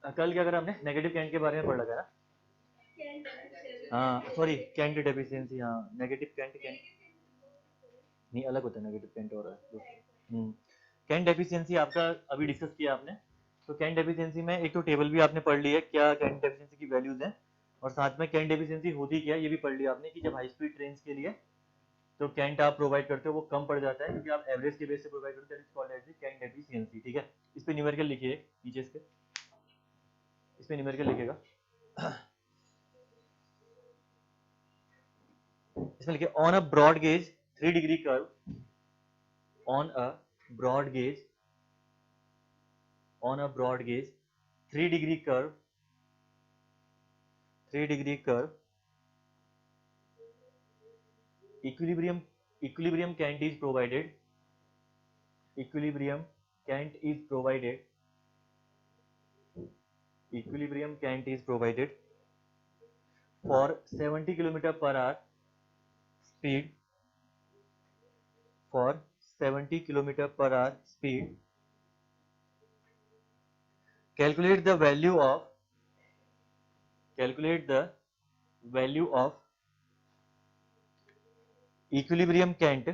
कल क्या करा हमने, नेगेटिव कैंट के बारे में पढ़ लगा ना। हाँ सॉरी, कैंट डेफिशिएंसी, हाँ नेगेटिव कैंट, कैंट नहीं अलग होता है, नेगेटिव कैंट और दूसरा। कैंट डेफिशिएंसी आपका अभी डिस्कस किया आपने। तो कैंट डेफिशिएंसी में एक तो टेबल भी आपने पढ़ ली है, क्या कैंट डेफिशिएंसी की वैल्यूज हैं, और साथ में कैंट डेफिशिएंसी होती क्या है ये भी पढ़ लिया आपने, कि जब हाई स्पीड ट्रेन के लिए तो कैंट आप प्रोवाइड करते हो वो कम पड़ जाता है, क्योंकि आप एवरेज के बेस से प्रोवाइड करते हो, that is called as cant deficiency. ठीक है, इस पे न्यूमेरिकल लिखिए नीचे, इस पे न्यूमेरिकल लिखिएगा। इसमें लिखिए on a broad gauge 3 degree curve, on a broad gauge, on a broad gauge 3 degree curve, 3 degree curve, equilibrium cant is provided, equilibrium cant is provided, equilibrium cant is provided for 70 km per hour speed, for 70 km per hour speed. Calculate the value of, calculate the value of equilibrium cant,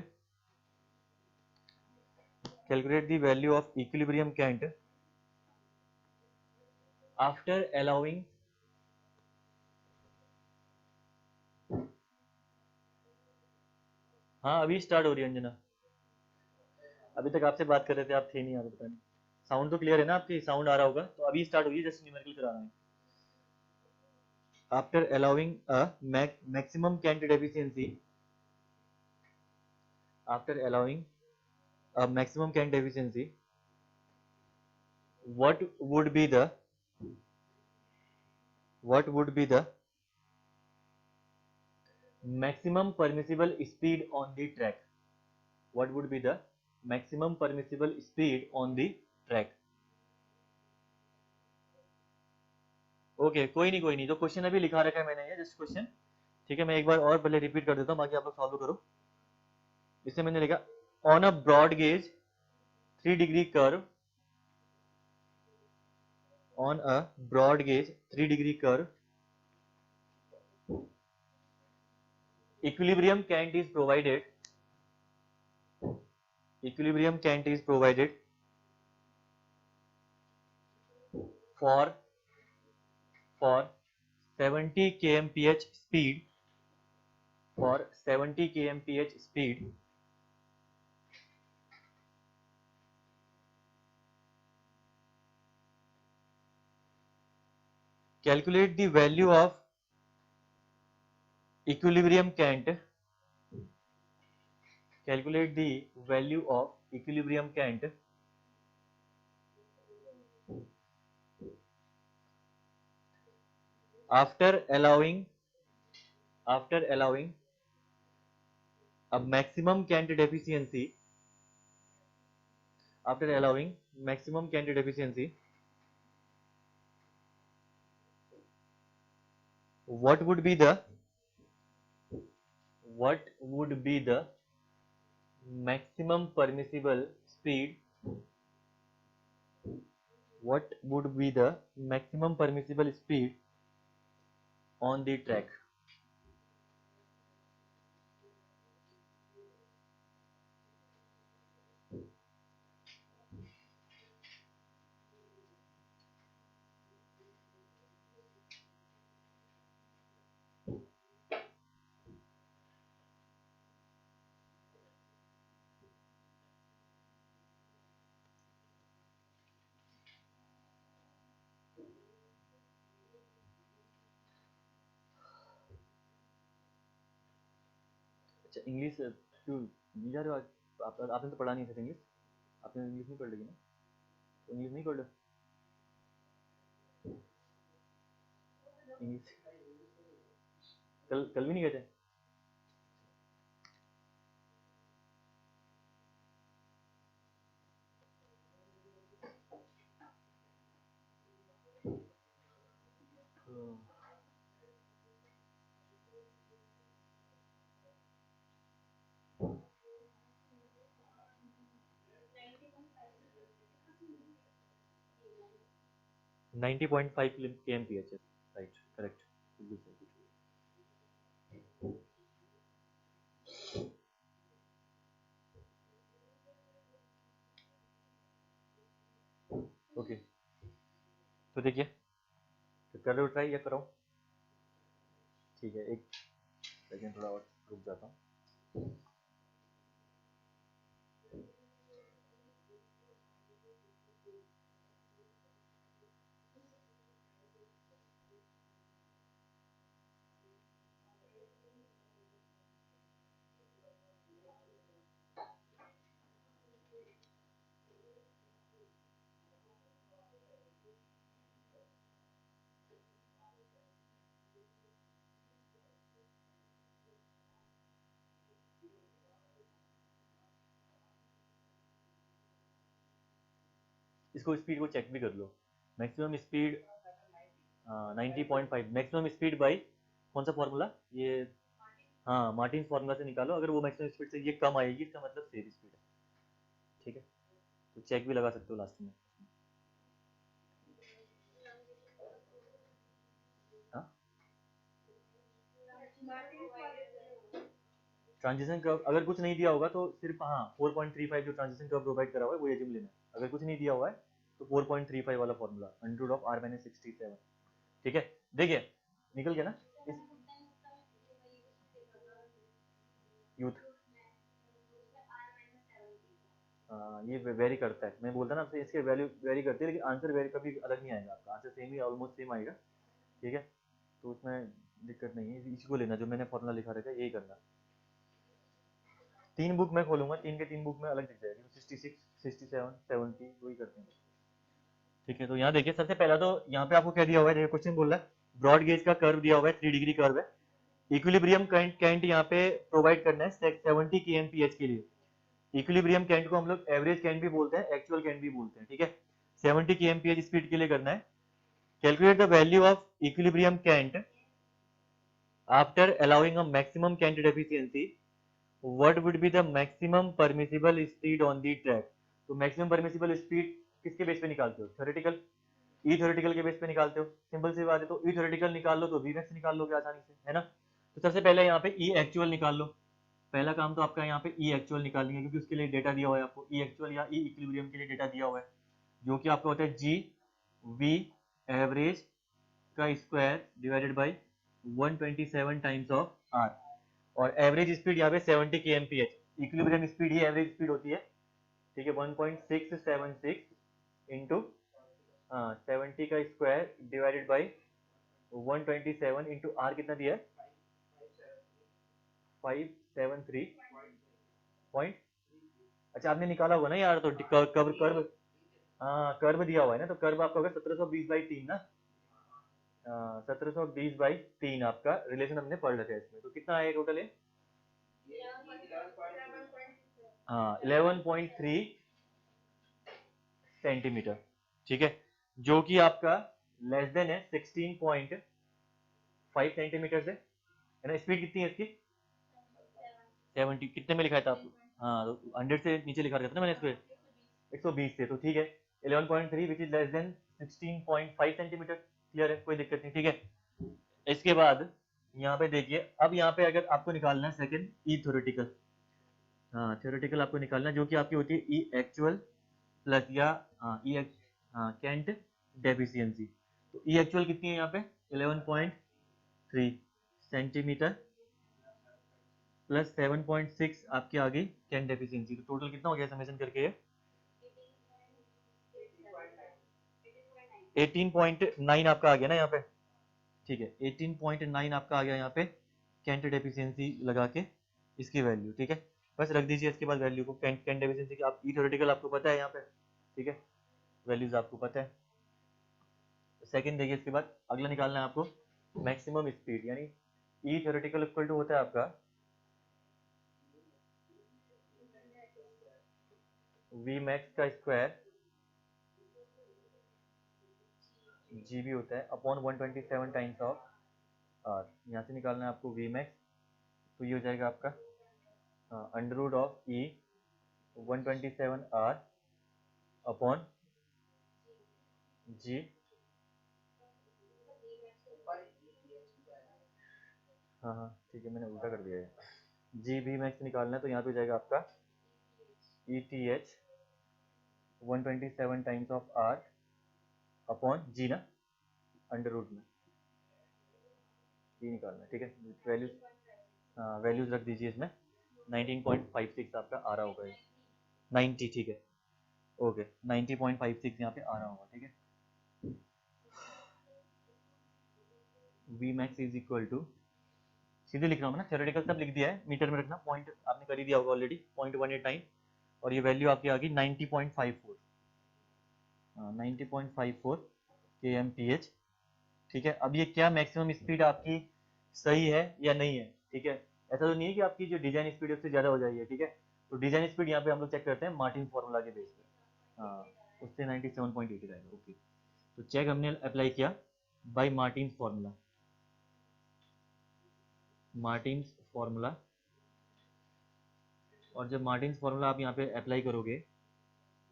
calculate the value of equilibrium cant after allowing, हाँ अभी start हो रही है अंजना, अभी तक आपसे बात कर रहे थे, आप थे नहीं, यहाँ पे पता नहीं। साउंड तो क्लियर है ना आपकी, साउंड आ रहा होगा, तो अभी स्टार्ट हुई है, जस्ट न्यूमेरिकल करा रहे हैं। After allowing a maximum cant deficiency, after allowing a maximum cant deficiency, what would be the, what would be the maximum permissible speed on the track, what would be the maximum permissible speed on the track। Okay कोई नहीं कोई नहीं, तो question अभी लिखा रखा है मैंने, ये जस्ट क्वेश्चन। ठीक है, मैं एक बार और पहले रिपीट कर देता हूँ, बाकी आप लोग सॉल्व करो। इससे मैंने लिखा on a broad gauge 3 degree curve, on a broad gauge 3 degree curve, equilibrium cant is provided, equilibrium cant is provided for 70 kmph speed, for 70 kmph speed, calculate the value of equilibrium cant, calculate the value of equilibrium cant after allowing, after allowing a maximum cant deficiency, after allowing maximum cant deficiency, what would be the, what would be the maximum permissible speed, what would be the maximum permissible speed on the track। अच्छा English क्यों नहीं जा रहे हो आज, आपने तो पढ़ा नहीं था इंग्लिश, आपने इंग्लिश नहीं पढ़ लगी ना, तो इंग्लिश नहीं पढ़ लो, इंग्लिश कल कल भी नहीं गए थे। 90.5 kmph, राइट, करेक्ट, बिल्कुल सही। ओके, तो देखिए, तो कर लो ट्राई या कराऊं? ठीक है, एक सेकेंड, थोड़ा और रुक जाता हूँ। इसको स्पीड को चेक भी कर लो। Maximum speed 90.5, maximum speed by कौन सा फॉर्मूला ये? हाँ, मार्टिन फॉर्मूला से निकालो। अगर वो मैक्सिमम स्पीड से ये कम आएगी, इसका मतलब सेफ स्पीड है। ठीक है, तो चेक भी लगा सकते हो लास्ट में। हाँ, ट्रांजिशन कर्व अगर कुछ नहीं दिया होगा तो सिर्फ, हाँ, 4.35 जो ट्रांजिशन कर्व प्रोवाइड करा हुआ है वो एज्यूम लेना है। अगर कुछ नहीं दिया हुआ है तो 4.35 वाला फॉर्मूला अंडर ऑफ r - 67। ठीक है, देखिए निकल गया ना इस यूथ। ये वेरी करता है, मैं बोलता ना आपसे, इसके वैल्यू वेरी करती है, लेकिन आंसर वेरी कभी अलग नहीं आएगा, आपका आंसर सेम ही, ऑलमोस्ट सेम आएगा। ठीक है, तो उसमें दिक्कत नहीं है, इसी को लेना जो मैंने फॉर्मूला लिखा रखा है, यही करना। 3 बुक मैं खोलूंगा, 3 के 3 बुक में अलग दिख जाएगी, 66, 67, 70 वही करते हैं। ठीक है, तो यहाँ देखिए, सबसे पहला तो यहाँ पे आपको क्या दिया हुआ है, देखिए क्वेश्चन बोल रहा है ब्रॉड गेज का कर्व दिया हुआ है, 3 डिग्री कर्व है। इक्विलिब्रियम कैंट यहाँ पे प्रोवाइड करना है 70 kmph के लिए। इक्विलिब्रियम कैंट को हम लोग एवरेज कैंट भी बोलते हैं, एक्चुअल कैंट भी बोलते हैं। ठीक है, 70 kmph स्पीड के लिए करना है। Calculate the value of equilibrium cant after allowing a maximum cant deficiency, what would be the maximum permissible speed on the track. तो मैक्सिमम परमिसिबल स्पीड किसके बेस पे निकालते हो? थ्योरेटिकल, ई थ्योरेटिकल के बेस पे निकालते हो, सिंपल सी बात है। तो ई थ्योरेटिकल निकाल लो तो वीमैक्स निकाल लोगे आसानी से, है ना। तो सबसे पहले यहाँ पे ई एक्चुअल निकाल लो। पहला काम तो आपका यहाँ पे ई एक्चुअल निकालनी है, क्योंकि उसके लिए डेटा दिया हुआ है आपको, ई एक्चुअल या ई इक्विलिब्रियम के लिए डेटा दिया हुआ है, जो कि आपका होता है जी वी एवरेज का square divided by 127 times of R. और एवरेज स्पीड यहाँ पे 70 kmph, इक्विलिब्रियम स्पीड ही एवरेज स्पीड होती है। ठीक है, 1.676 इंटू 70 का square divided by 127 into R कितना दिया है? 573 पॉइंट। अच्छा, आपने निकाला हुआ ना यार, तो कर्व कर्व, हाँ कर्व दिया हुआ है ना, तो कर्व आपका होगा 1720/3 ना। 1720/3 आपका रिलेशन हमने पढ़ रखा है इसमें। तो कितना आएगा टोटल है? हाँ, 11.3 सेंटीमीटर। ठीक है, जो कि आपका लेस देन है 16.5 सेंटीमीटर से, है ना। स्पीड कितनी है इसकी? 70, कितने में लिखा था आपको? हाँ, तो 100 से नीचे लिखा रखा था ना मैंने इसको, 120 से। तो ठीक है, 11.3 which is less than 16.5 centimetre. Clear है, कोई दिक्कत नहीं। ठीक है, इसके बाद यहाँ पे देखिए, अब यहाँ पे अगर आपको निकालना है सेकंड ई थ्योरेटिकल, हाँ थ्योरेटिकल आपको निकालना है, जो कि आपकी होती है ई एक्चुअल प्लस या ई कैंट डेफिशिएंसी। तो ई एक्चुअल कितनी है यहाँ पे? 11.3 सेंटीमीटर प्लस 7.6 आपकी आ गई कैंट डेफिशिएंसी। तो टोटल कितना हो गया समेशन करके? 18.9 आपका आ गया ना यहाँ पे। ठीक है, 18.9 आपका आ गया यहाँ पे कैंट डेफिशिएंसी लगा के इसकी वैल्यू। ठीक है, बस रख दीजिए इसके बाद वैल्यू को, कैंट डेफिशिएंसी की। आप ई थ्योरेटिकल आपको पता है यहाँ पे, ठीक है, वैल्यूज आपको पता है। सेकंड देखिए, इसके बाद अगला निकालना है आपको मैक्सिमम स्पीड, यानी ई थ्योरेटिकल इक्वल टू होता है आपका वी मैक्स का स्क्वायर जी भी होता है अपॉन 127 टाइम्स ऑफ आर। यहाँ से निकालना है आपको वी मैक्स, तो ये हो जाएगा आपका under root of E 127 R upon G हाँ हाँ ठीक है, मैंने उल्टा कर दिया है। जी बी मैक्स निकालना है तो यहाँ पे हो जाएगा आपका E T H 127 times of R upon G ना, अंडर रूट में ये निकालना है। ठीक है, वैल्यूज, हाँ वैल्यूज रख दीजिए इसमें। 19.56 आपका आ रहा होगा ये, 90 ठीक है, ओके 90.56 यहाँ पे आ रहा होगा। ठीक है, V max is equal to, सीधे लिख रहा हूँ ना, थ्योरेटिकल सब लिख दिया है, मीटर में रखना, पॉइंट आपने कर ही दिया होगा ऑलरेडी, 0.189 और ये वैल्यू आपकी आ गई 90.54, हाँ 90.54 के एम पी एच। ठीक है, अब ये क्या मैक्सिमम स्पीड आपकी सही है या नहीं है? ठीक है, ऐसा तो नहीं है कि आपकी जो डिजाइन स्पीड है उससे ज़्यादा हो जाएगी। ठीक है, तो डिजाइन स्पीड यहाँ पे हम लोग चेक करते हैं मार्टिन फार्मूला के बेस पे, हाँ उससे 97.80 आएगा। ओके, तो चेक हमने अप्लाई किया by Martin formula, Martin formula, और जब मार्टिन फार्मूला आप यहाँ पे अप्लाई करोगे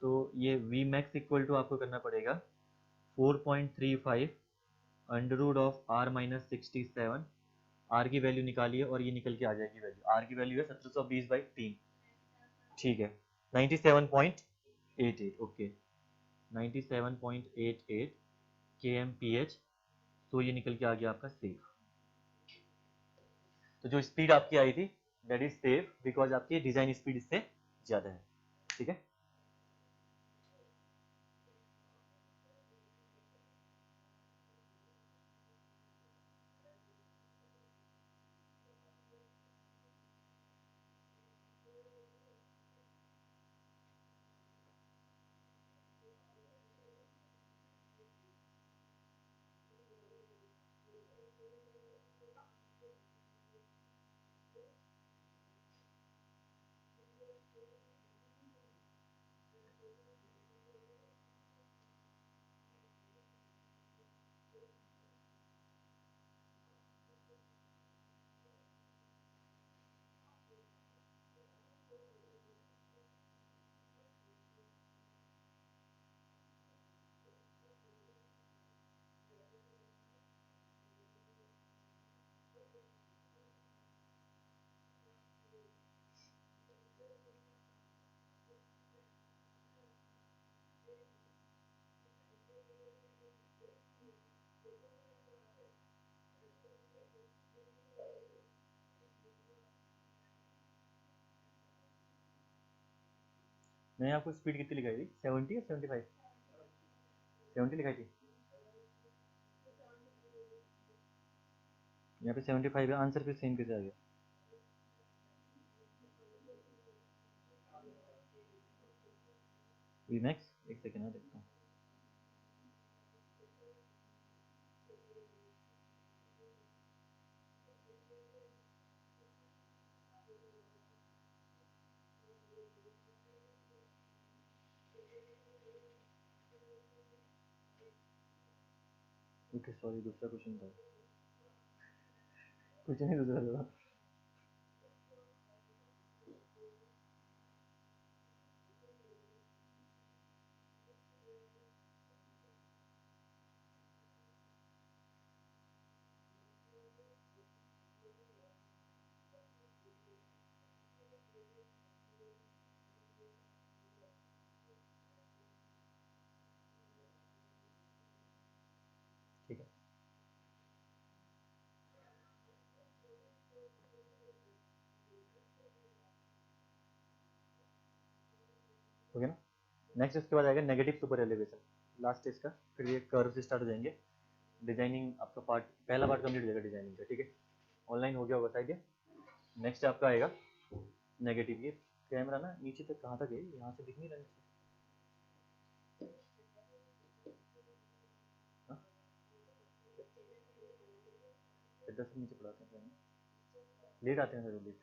तो ये वी मैक्स इक्वल टू आपको करना पड़ेगा 4.35 under root of R minus 67, R की वैल्यू निकालिए और ये निकल के आ जाएगी वैल्यू, आर की वैल्यू है 1720/3। ठीक है, 97.88, ओके 97.88 के एम पी एच, तो ये निकल के आ गया आपका सेफ। तो जो स्पीड आपकी आई थी दैट इज सेफ बिकॉज आपकी डिजाइन स्पीड इससे ज्यादा है। ठीक है, मैंने आपको स्पीड कितनी लिखाई थी, 70 या 75? 70 लिखाई थी, यहाँ पे 75 है, आंसर फिर सेम कैसे आ गया? वी मैक्स, एक सेकेंड में देखता हूँ। ओके सॉरी, दूसरा क्वेश्चन था, कुछ नहीं दूसरा था। ठीक है, हो गया ना। नेक्स्ट इसके बाद आएगा नेगेटिव सुपर एलिवेशन, लास्ट इसका, फिर ये कर्व से स्टार्ट हो जाएंगे। डिजाइनिंग आपका पार्ट, पहला पार्ट कंप्लीट हो जाएगा डिजाइनिंग का। ठीक है, ऑनलाइन हो गया होगा शायद ये। नेक्स्ट आपका आएगा नेगेटिव, ये कैमरा ना नीचे तक कहाँ तक है, यहाँ से दिख नहीं रहा नीचे, हाँ? चद्दर से नीचे पड़ाते हैं, लेट आते हैं सर, लेट।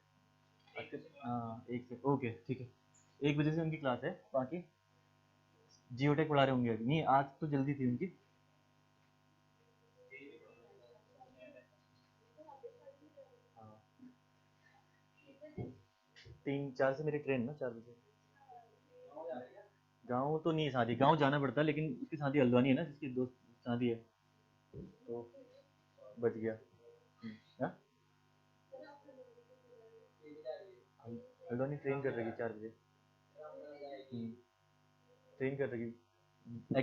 अच्छा हाँ, एक से ओके ठीक है, 1 बजे से उनकी क्लास है, बाकी जियोटेक पढ़ा रहे होंगे अभी, नहीं आज तो जल्दी थी उनकी। हाँ 3-4 से मेरी ट्रेन ना, 4 बजे। गाँव तो नहीं है शादी, गाँव जाना पड़ता है, लेकिन उसकी शादी हल्द्वानी है ना, जिसकी दोस्त शादी है, तो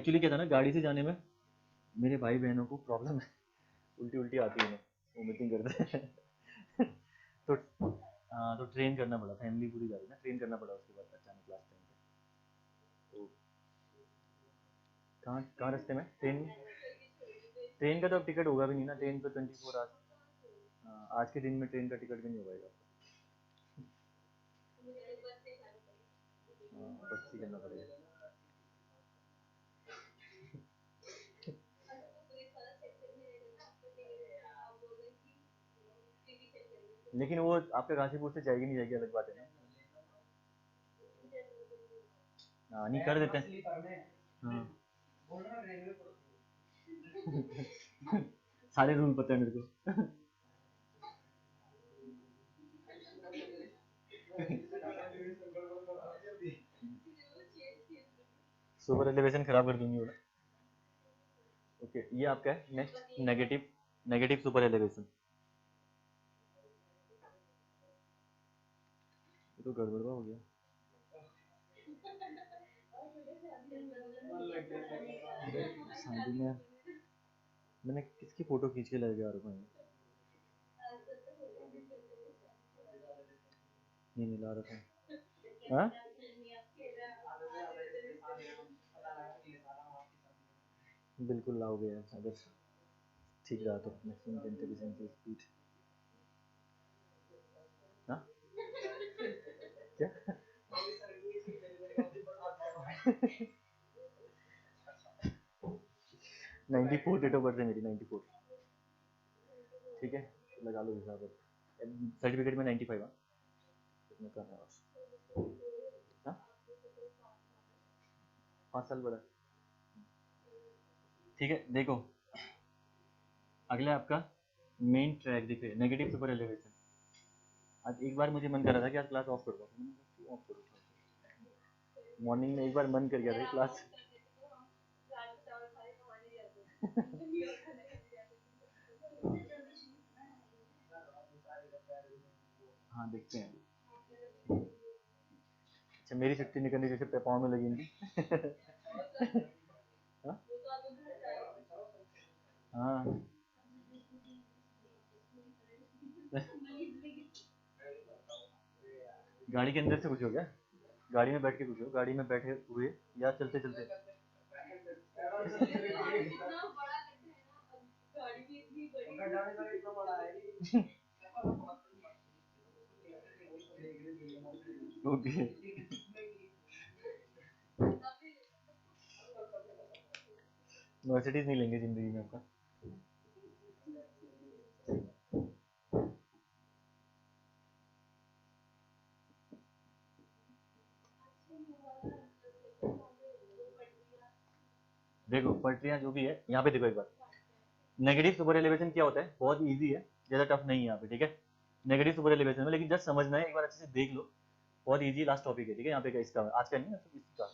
एक्चुअली क्या था ना, गाड़ी से जाने में मेरे भाई बहनों को प्रॉब्लम है, उल्टी उल्टी आती है, वोमिटिंग करते हैं तो हाँ, तो ट्रेन करना पड़ा, फैमिली पूरी जा रही ना, ट्रेन करना पड़ा उसके बाद अचानक लास्ट टाइम पे। तो कहाँ कहाँ रास्ते में ट्रेन, ट्रेन का तो अब टिकट होगा भी नहीं ना, ट्रेन तो 24 आवर्स। हाँ, आज के दिन में ट्रेन का टिकट भी नहीं हो पाएगा। हाँ, बस ही करना पड़ेगा। लेकिन वो आपके गाजीपुर से जाएगी नहीं जाएगी अलग बात है ना। हाँ, नहीं कर देते हैं। हाँ सारे रूल पता है मेरे को सुपर एलिवेशन खराब कर दूंगी वो। ओके, ये आपका है next, negative, negative super elevation. ये तो गड़बड़वा हो गया। शादी में मैंने किसकी फोटो खींच के लग गया रुको, नहीं मिला रहा था। हाँ बिल्कुल लाओगे अगर ठीक रहा तो मैक्सिमम 10% स्पीड। हाँ क्या 94 डेट ऑफ बर्थ है मेरी, 94। ठीक है, लगा लो हिसाब, सर्टिफिकेट में 95। हाँ इसमें करना है बस। हाँ 5 साल बड़ा। ठीक है, देखो अगला आपका मेन ट्रैक देखिए, नेगेटिव सुपर एलिवेशन। आज एक बार मुझे मन कर रहा था कि आज क्लास ऑफ कर दो, मैंने कहा क्यों ऑफ करो, मॉर्निंग में एक बार मन कर गया था क्लास हाँ देखते हैं। अच्छा, मेरी छुट्टी निकलने जैसे पाँव में लगेंगी हाँ हाँ गाड़ी के अंदर से कुछ हो गया, गाड़ी में बैठ के कुछ हो, गाड़ी में बैठे हुए या चलते चलते ओके मर्सिडीज नहीं लेंगे जिंदगी में आपका। देखो पटरियां जो भी है यहाँ पे, देखो एक बार नेगेटिव सुपर एलिवेशन क्या होता है, बहुत इजी है, ज्यादा टफ नहीं है यहाँ पे। ठीक है, नेगेटिव सुपर एलिवेशन में लेकिन जस्ट समझना है, एक बार अच्छे से देख लो, बहुत इजी लास्ट टॉपिक है। ठीक है, यहाँ पे का इसका आज का नहीं है इसका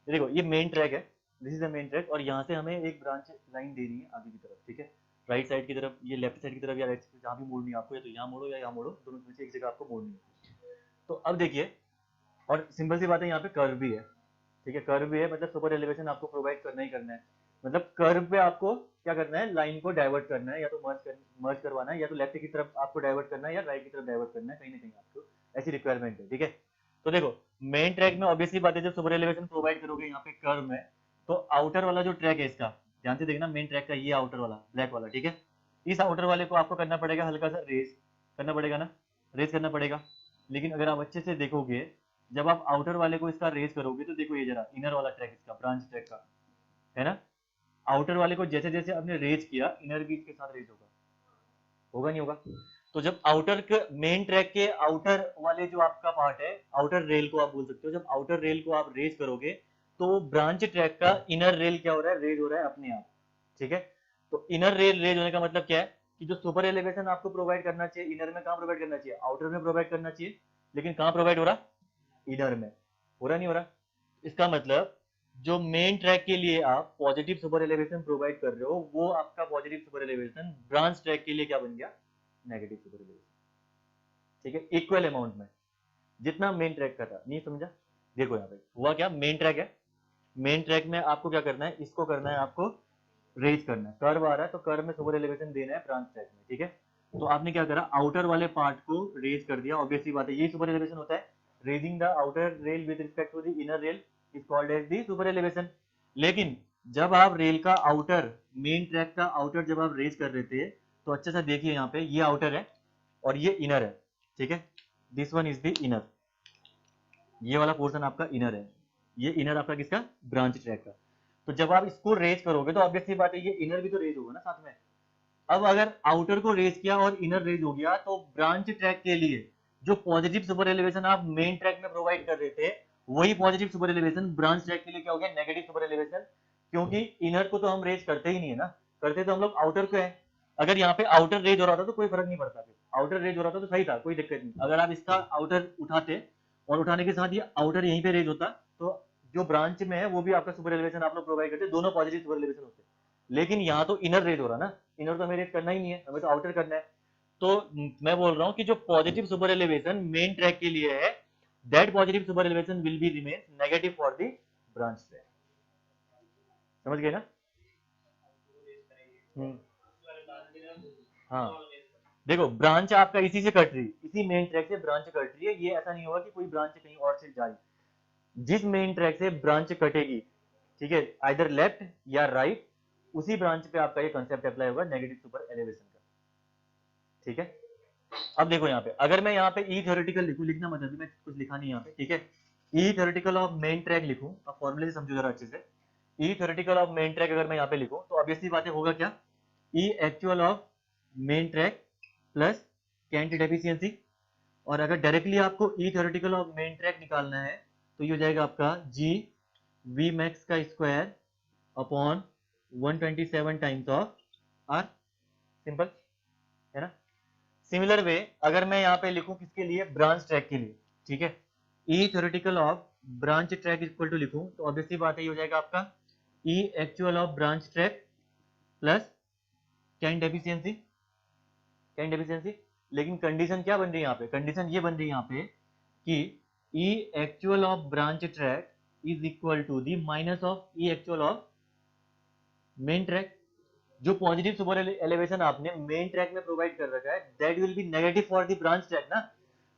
ये देखो, ये मेन ट्रैक है, this is the main track, और यहाँ से हमें एक ब्रांच लाइन देनी है आगे की तरफ। ठीक है, राइट साइड की तरफ, ये लेफ्ट साइड की तरफ या राइट साइड, जहाँ भी मोड़नी है आपको, या तो यहाँ मोड़ो या यहाँ मोड़ो, दोनों में से एक जगह आपको मोड़नी है। तो अब देखिए, और सिंपल सी बात है, यहाँ पे कर्व भी है। ठीक है, कर्व भी है, मतलब सुपर एलिवेशन आपको प्रोवाइड करना ही करना है। मतलब कर्व पे आपको क्या करना है, लाइन को डाइवर्ट करना है, या तो मर्ज करवाना है, या तो लेफ्ट की तरफ आपको डाइवर्ट करना है, या राइट की तरफ डाइवर्ट करना है, कहीं ना कहीं आपको ऐसी रिक्वायरमेंट है। ठीक है, तो देखो मेन ट्रैक में ऑब्वियसली बात है, जब सुपर एलिवेशन प्रोवाइड करोगे यहाँ पे कर्व में, तो आउटर वाला जो ट्रैक है इसका, ध्यान से देखना, मेन ट्रैक का ये आउटर वाला ब्लैक वाला। ठीक है, इस आउटर वाले को आपको करना पड़ेगा हल्का सा रेस, करना पड़ेगा ना, रेस करना पड़ेगा। लेकिन अगर आप अच्छे से देखोगे, जब आप आउटर वाले को इसका रेस करोगे, तो देखो ये जरा इनर वाला ट्रैक इसका, ब्रांच ट्रैक का है ना, आउटर वाले को जैसे जैसे आपने रेज किया, इनर भी इसके साथ रेज होगा, होगा नहीं होगा। तो जब आउटर के मेन ट्रैक के आउटर वाले जो आपका पार्ट है, आउटर रेल को आप बोल सकते हो, जब आउटर रेल को आप रेज करोगे, तो ब्रांच ट्रैक का इनर रेल क्या हो रहा है, रेज हो रहा है अपने आप। ठीक है, तो इनर रेल रेज होने का मतलब क्या है, कि जो सुपर एलिवेशन आपको प्रोवाइड करना चाहिए इनर में, कहाँ प्रोवाइड करना चाहिए, आउटर में प्रोवाइड करना चाहिए, लेकिन कहाँ प्रोवाइड हो रहा, इधर में हो रहा, नहीं हो रहा। इसका मतलब जो मेन ट्रैक के लिए आप पॉजिटिव सुपर एलिवेशन प्रोवाइड कर रहे हो, वो आपका positive super elevation branch track के लिए क्या बन गया, नेगेटिव सुपर एलिवेशन। ठीक है, इक्वल अमाउंट में जितना मेन ट्रैक का था। नहीं समझा, देखो यहाँ पे हुआ क्या, मेन ट्रैक है, मेन ट्रैक में आपको क्या करना है, इसको करना है आपको रेज करना है, कर्व आ रहा है तो कर्व में सुपर एलिवेशन देना है ब्रांच ट्रैक में, ठीक है। तो आपने क्या करा, आउटर वाले पार्ट को रेज कर दिया, ऑब्वियसली बात है, यही सुपर एलिवेशन होता है। Raising the outer rail with respect to the inner rail is called as the super elevation. लेकिन जब आप रेल का आउटर, मेन ट्रैक का आउटर जब आप रेज कर रहे थे, तो अच्छे से देखिए यहाँ पे, ये आउटर है और ये इनर है, ठीक है। This one is the inner, ये वाला पोर्शन आपका इनर है, ये इनर आपका किसका, ब्रांच ट्रैक का। तो जब आप इसको रेज करोगे तो ऑब्वियसली बात है ये इनर भी तो रेज होगा ना साथ में। अब अगर आउटर को रेज किया और इनर रेज हो गया, तो ब्रांच ट्रैक के लिए जो पॉजिटिव सुपर एलिवेशन आप मेन ट्रैक में प्रोवाइड कर रहे थे, वही positive super elevation branch track के लिए क्या हो गया, नेगेटिव सुपर एलिवेशन। क्योंकि इनर को तो हम रेज करते ही नहीं है ना, करते तो हम लोग आउटर को है। अगर यहाँ पे आउटर रेज हो रहा था तो कोई फर्क नहीं पड़ता, फिर आउटर रेज हो रहा था तो सही था, कोई दिक्कत नहीं। अगर आप इसका आउटर उठाते और उठाने के साथ ये आउटर यहीं पे रेज होता, तो जो ब्रांच में है वो भी आपका सुपर एलिवेशन आप लोग प्रोवाइड करते, दोनों पॉजिटिव सुपर एलिवेशन होते। लेकिन यहाँ तो इनर रेज हो रहा ना, इनर तो हमें रेज करना ही नहीं है, हमें तो आउटर करना है। तो मैं बोल रहा हूँ कि जो positive super elevation main track के लिए है, that positive super elevation will be remain negative for the branch track. समझ गए ना? हम्म, हाँ देखो, ब्रांच आपका इसी से कट रही, इसी मेन ट्रैक से ब्रांच कट रही है, ये ऐसा नहीं होगा कि कोई ब्रांच कहीं और से जा रही। जिस मेन ट्रैक से ब्रांच कटेगी, ठीक है, आइदर लेफ्ट या राइट, उसी ब्रांच पे आपका ये कंसेप्ट अप्लाई होगा नेगेटिव सुपर एलिवेशन का, ठीक है। अब देखो यहाँ पे, अगर मैं यहाँ पे ई थ्योरेटिकल लिखूं, लिखना मतलब मैं कुछ लिखा नहीं यहाँ पे, ठीक है। E theoretical of main track लिखूं, अब फॉर्मूले से समझो जरा अच्छे से। ई थ्योरेटिकल ऑफ मेन ट्रैक अगर मैं यहाँ पे लिखूं, तो ऑब्वियसली बातें होगा क्या, E actual of main track plus cant deficiency. और अगर डायरेक्टली आपको E theoretical of main track निकालना है, तो ये हो जाएगा आपका जी वी मैक्स का square upon 127 times of R, simple है ना। सिमिलर वे अगर मैं यहाँ पे लिखूं किसके लिए, ब्रांच ट्रैक के लिए, ठीक है, E theoretical of branch track equal to लिखूं, तो ऑब्वियसली बात है ये हो जाएगा आपका E actual of branch track plus cant efficiency, cant efficiency. लेकिन कंडीशन क्या बन रही है यहाँ पे, कंडीशन ये बन रही है यहाँ पे कि E actual of branch track is equal to the minus of E actual of main track. जो पॉजिटिव सुपर एलिवेशन आपने मेन ट्रैक में प्रोवाइड कर रखा है, that will be negative for the branch track ना।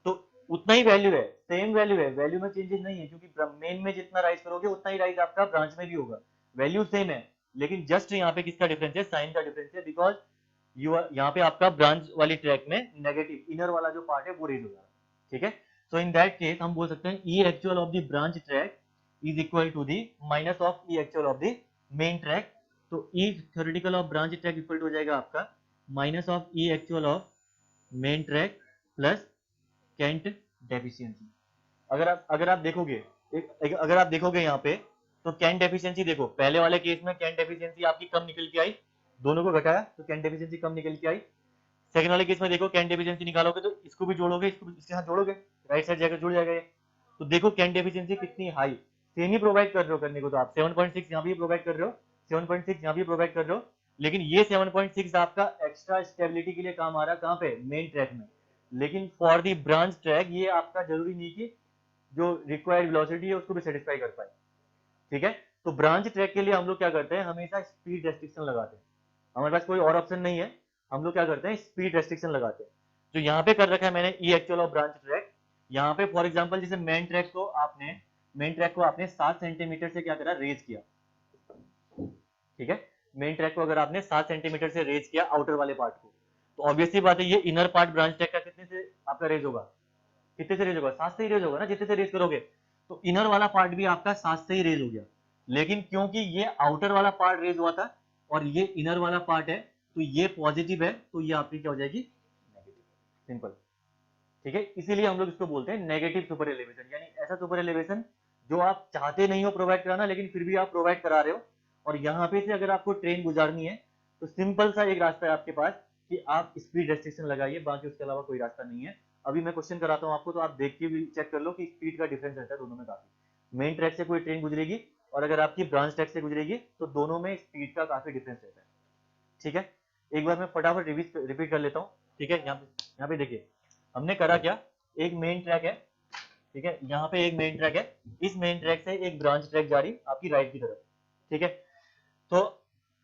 तो उतना ही वैल्यू है, सेम वैल्यू है, वैल्यू में चेंजेस नहीं है, क्योंकि मेन में जितना राइज करोगे उतना ही राइज आपका ब्रांच में भी होगा, वैल्यू सेम है। लेकिन जस्ट यहाँ पे किसका डिफरेंस है, साइन का डिफरेंस है, बिकॉज यहाँ पे आपका ब्रांच वाली ट्रैक में नेगेटिव इनर वाला जो पार्ट है वो रेज हो रहा है, ठीक है। सो इन दैट केस हम बोल सकते हैं E actual of the branch track is equal to the minus of E actual of the main track. तो E theoretical of branch track equal to हो जाएगा आपका minus of E actual of main track plus cant deficiency. अगर आप देखोगे, अगर आप देखोगे यहाँ पे, तो कैंट डेफिशिएंसी देखो, पहले वाले केस में कैंट डेफिशिएंसी आपकी कम निकल के आई, दोनों को घटाया तो कैंट डेफिशिएंसी कम निकल के आई। सेकंड वाले केस में देखो, कैंट डेफिशिएंसी निकालोगे तो इसको भी जोड़ोगे, इसको इसके साथ जोड़ोगे, राइट साइड जाकर जुड़ जाएगा ये। तो देखो कैंट डेफिशिएंसी कितनी हाई, सेम ही प्रोवाइड कर रहे हो करने को, तो आप 7.6 यहाँ भी प्रोवाइड कर रहे हो, 7.6 यहाँ भी प्रोवाइड कर रहे हो। लेकिन ये 7.6 आपका एक्स्ट्रा स्टेबिलिटी के लिए काम आ रहा है, कहाँ पे, मेन ट्रैक में। लेकिन फॉर दी ब्रांच ट्रैक ये आपका जरूरी नहीं कि जो रिक्वायर्ड वेलोसिटी है उसको भी सेटिस्फाई कर पाए, ठीक है। तो ब्रांच ट्रैक के लिए हम लोग क्या करते हैं, हमेशा स्पीड रेस्ट्रिक्शन लगाते हैं, हमारे पास कोई और ऑप्शन नहीं है, हम लोग क्या करते हैं, स्पीड रेस्ट्रिक्शन लगाते हैं। जो यहाँ पे कर रखा है मैंने ई एक्चुअल ऑफ ब्रांच ट्रैक, यहाँ पे फॉर एग्जांपल जैसे मेन ट्रैक को आपने 7 सेंटीमीटर से क्या करा, रेज किया, ठीक है। मेन ट्रैक को अगर आपने 7 सेंटीमीटर से रेज किया आउटर वाले पार्ट को, तो ऑब्वियसली बात है ये इनर पार्ट ब्रांच ट्रैक का कितने से आपका रेज होगा, कितने से रेज होगा, 7 से ही रेज होगा ना, जितने से रेज करोगे। तो इनर वाला पार्ट भी आपका 7 से ही रेज हो गया। लेकिन क्योंकि ये आउटर वाला पार्ट रेज हुआ था और ये इनर वाला पार्ट है, तो ये पॉजिटिव है, तो ये आपकी क्या हो जाएगी, नेगेटिव, सिंपल, ठीक है। इसीलिए हम लोग इसको बोलते हैं नेगेटिव सुपर एलिवेशन, यानी ऐसा सुपर एलिवेशन जो आप चाहते नहीं हो प्रोवाइड कराना, लेकिन फिर भी आप प्रोवाइड करा रहे हो। और यहाँ पे से अगर आपको ट्रेन गुजारनी है, तो सिंपल सा एक रास्ता है आपके पास कि आप स्पीड रेस्ट्रिक्शन लगाइए, बाकी उसके अलावा कोई रास्ता नहीं है। अभी मैं क्वेश्चन कराता हूँ आपको, तो आप देख के भी चेक कर लो कि स्पीड का डिफरेंस रहता है दोनों में काफी। मेन ट्रैक से कोई ट्रेन गुजरेगी और अगर आपकी ब्रांच ट्रैक से गुजरेगी, तो दोनों में स्पीड का काफी डिफरेंस रहता है, ठीक है। एक बार मैं फटाफट रिपीट कर लेता हूँ, ठीक है। यहाँ पे देखिए हमने करा क्या, एक मेन ट्रैक है, ठीक है, यहाँ पे एक मेन ट्रैक है, इस मेन ट्रैक से एक ब्रांच ट्रैक जा रही आपकी राइट की तरफ, ठीक है। तो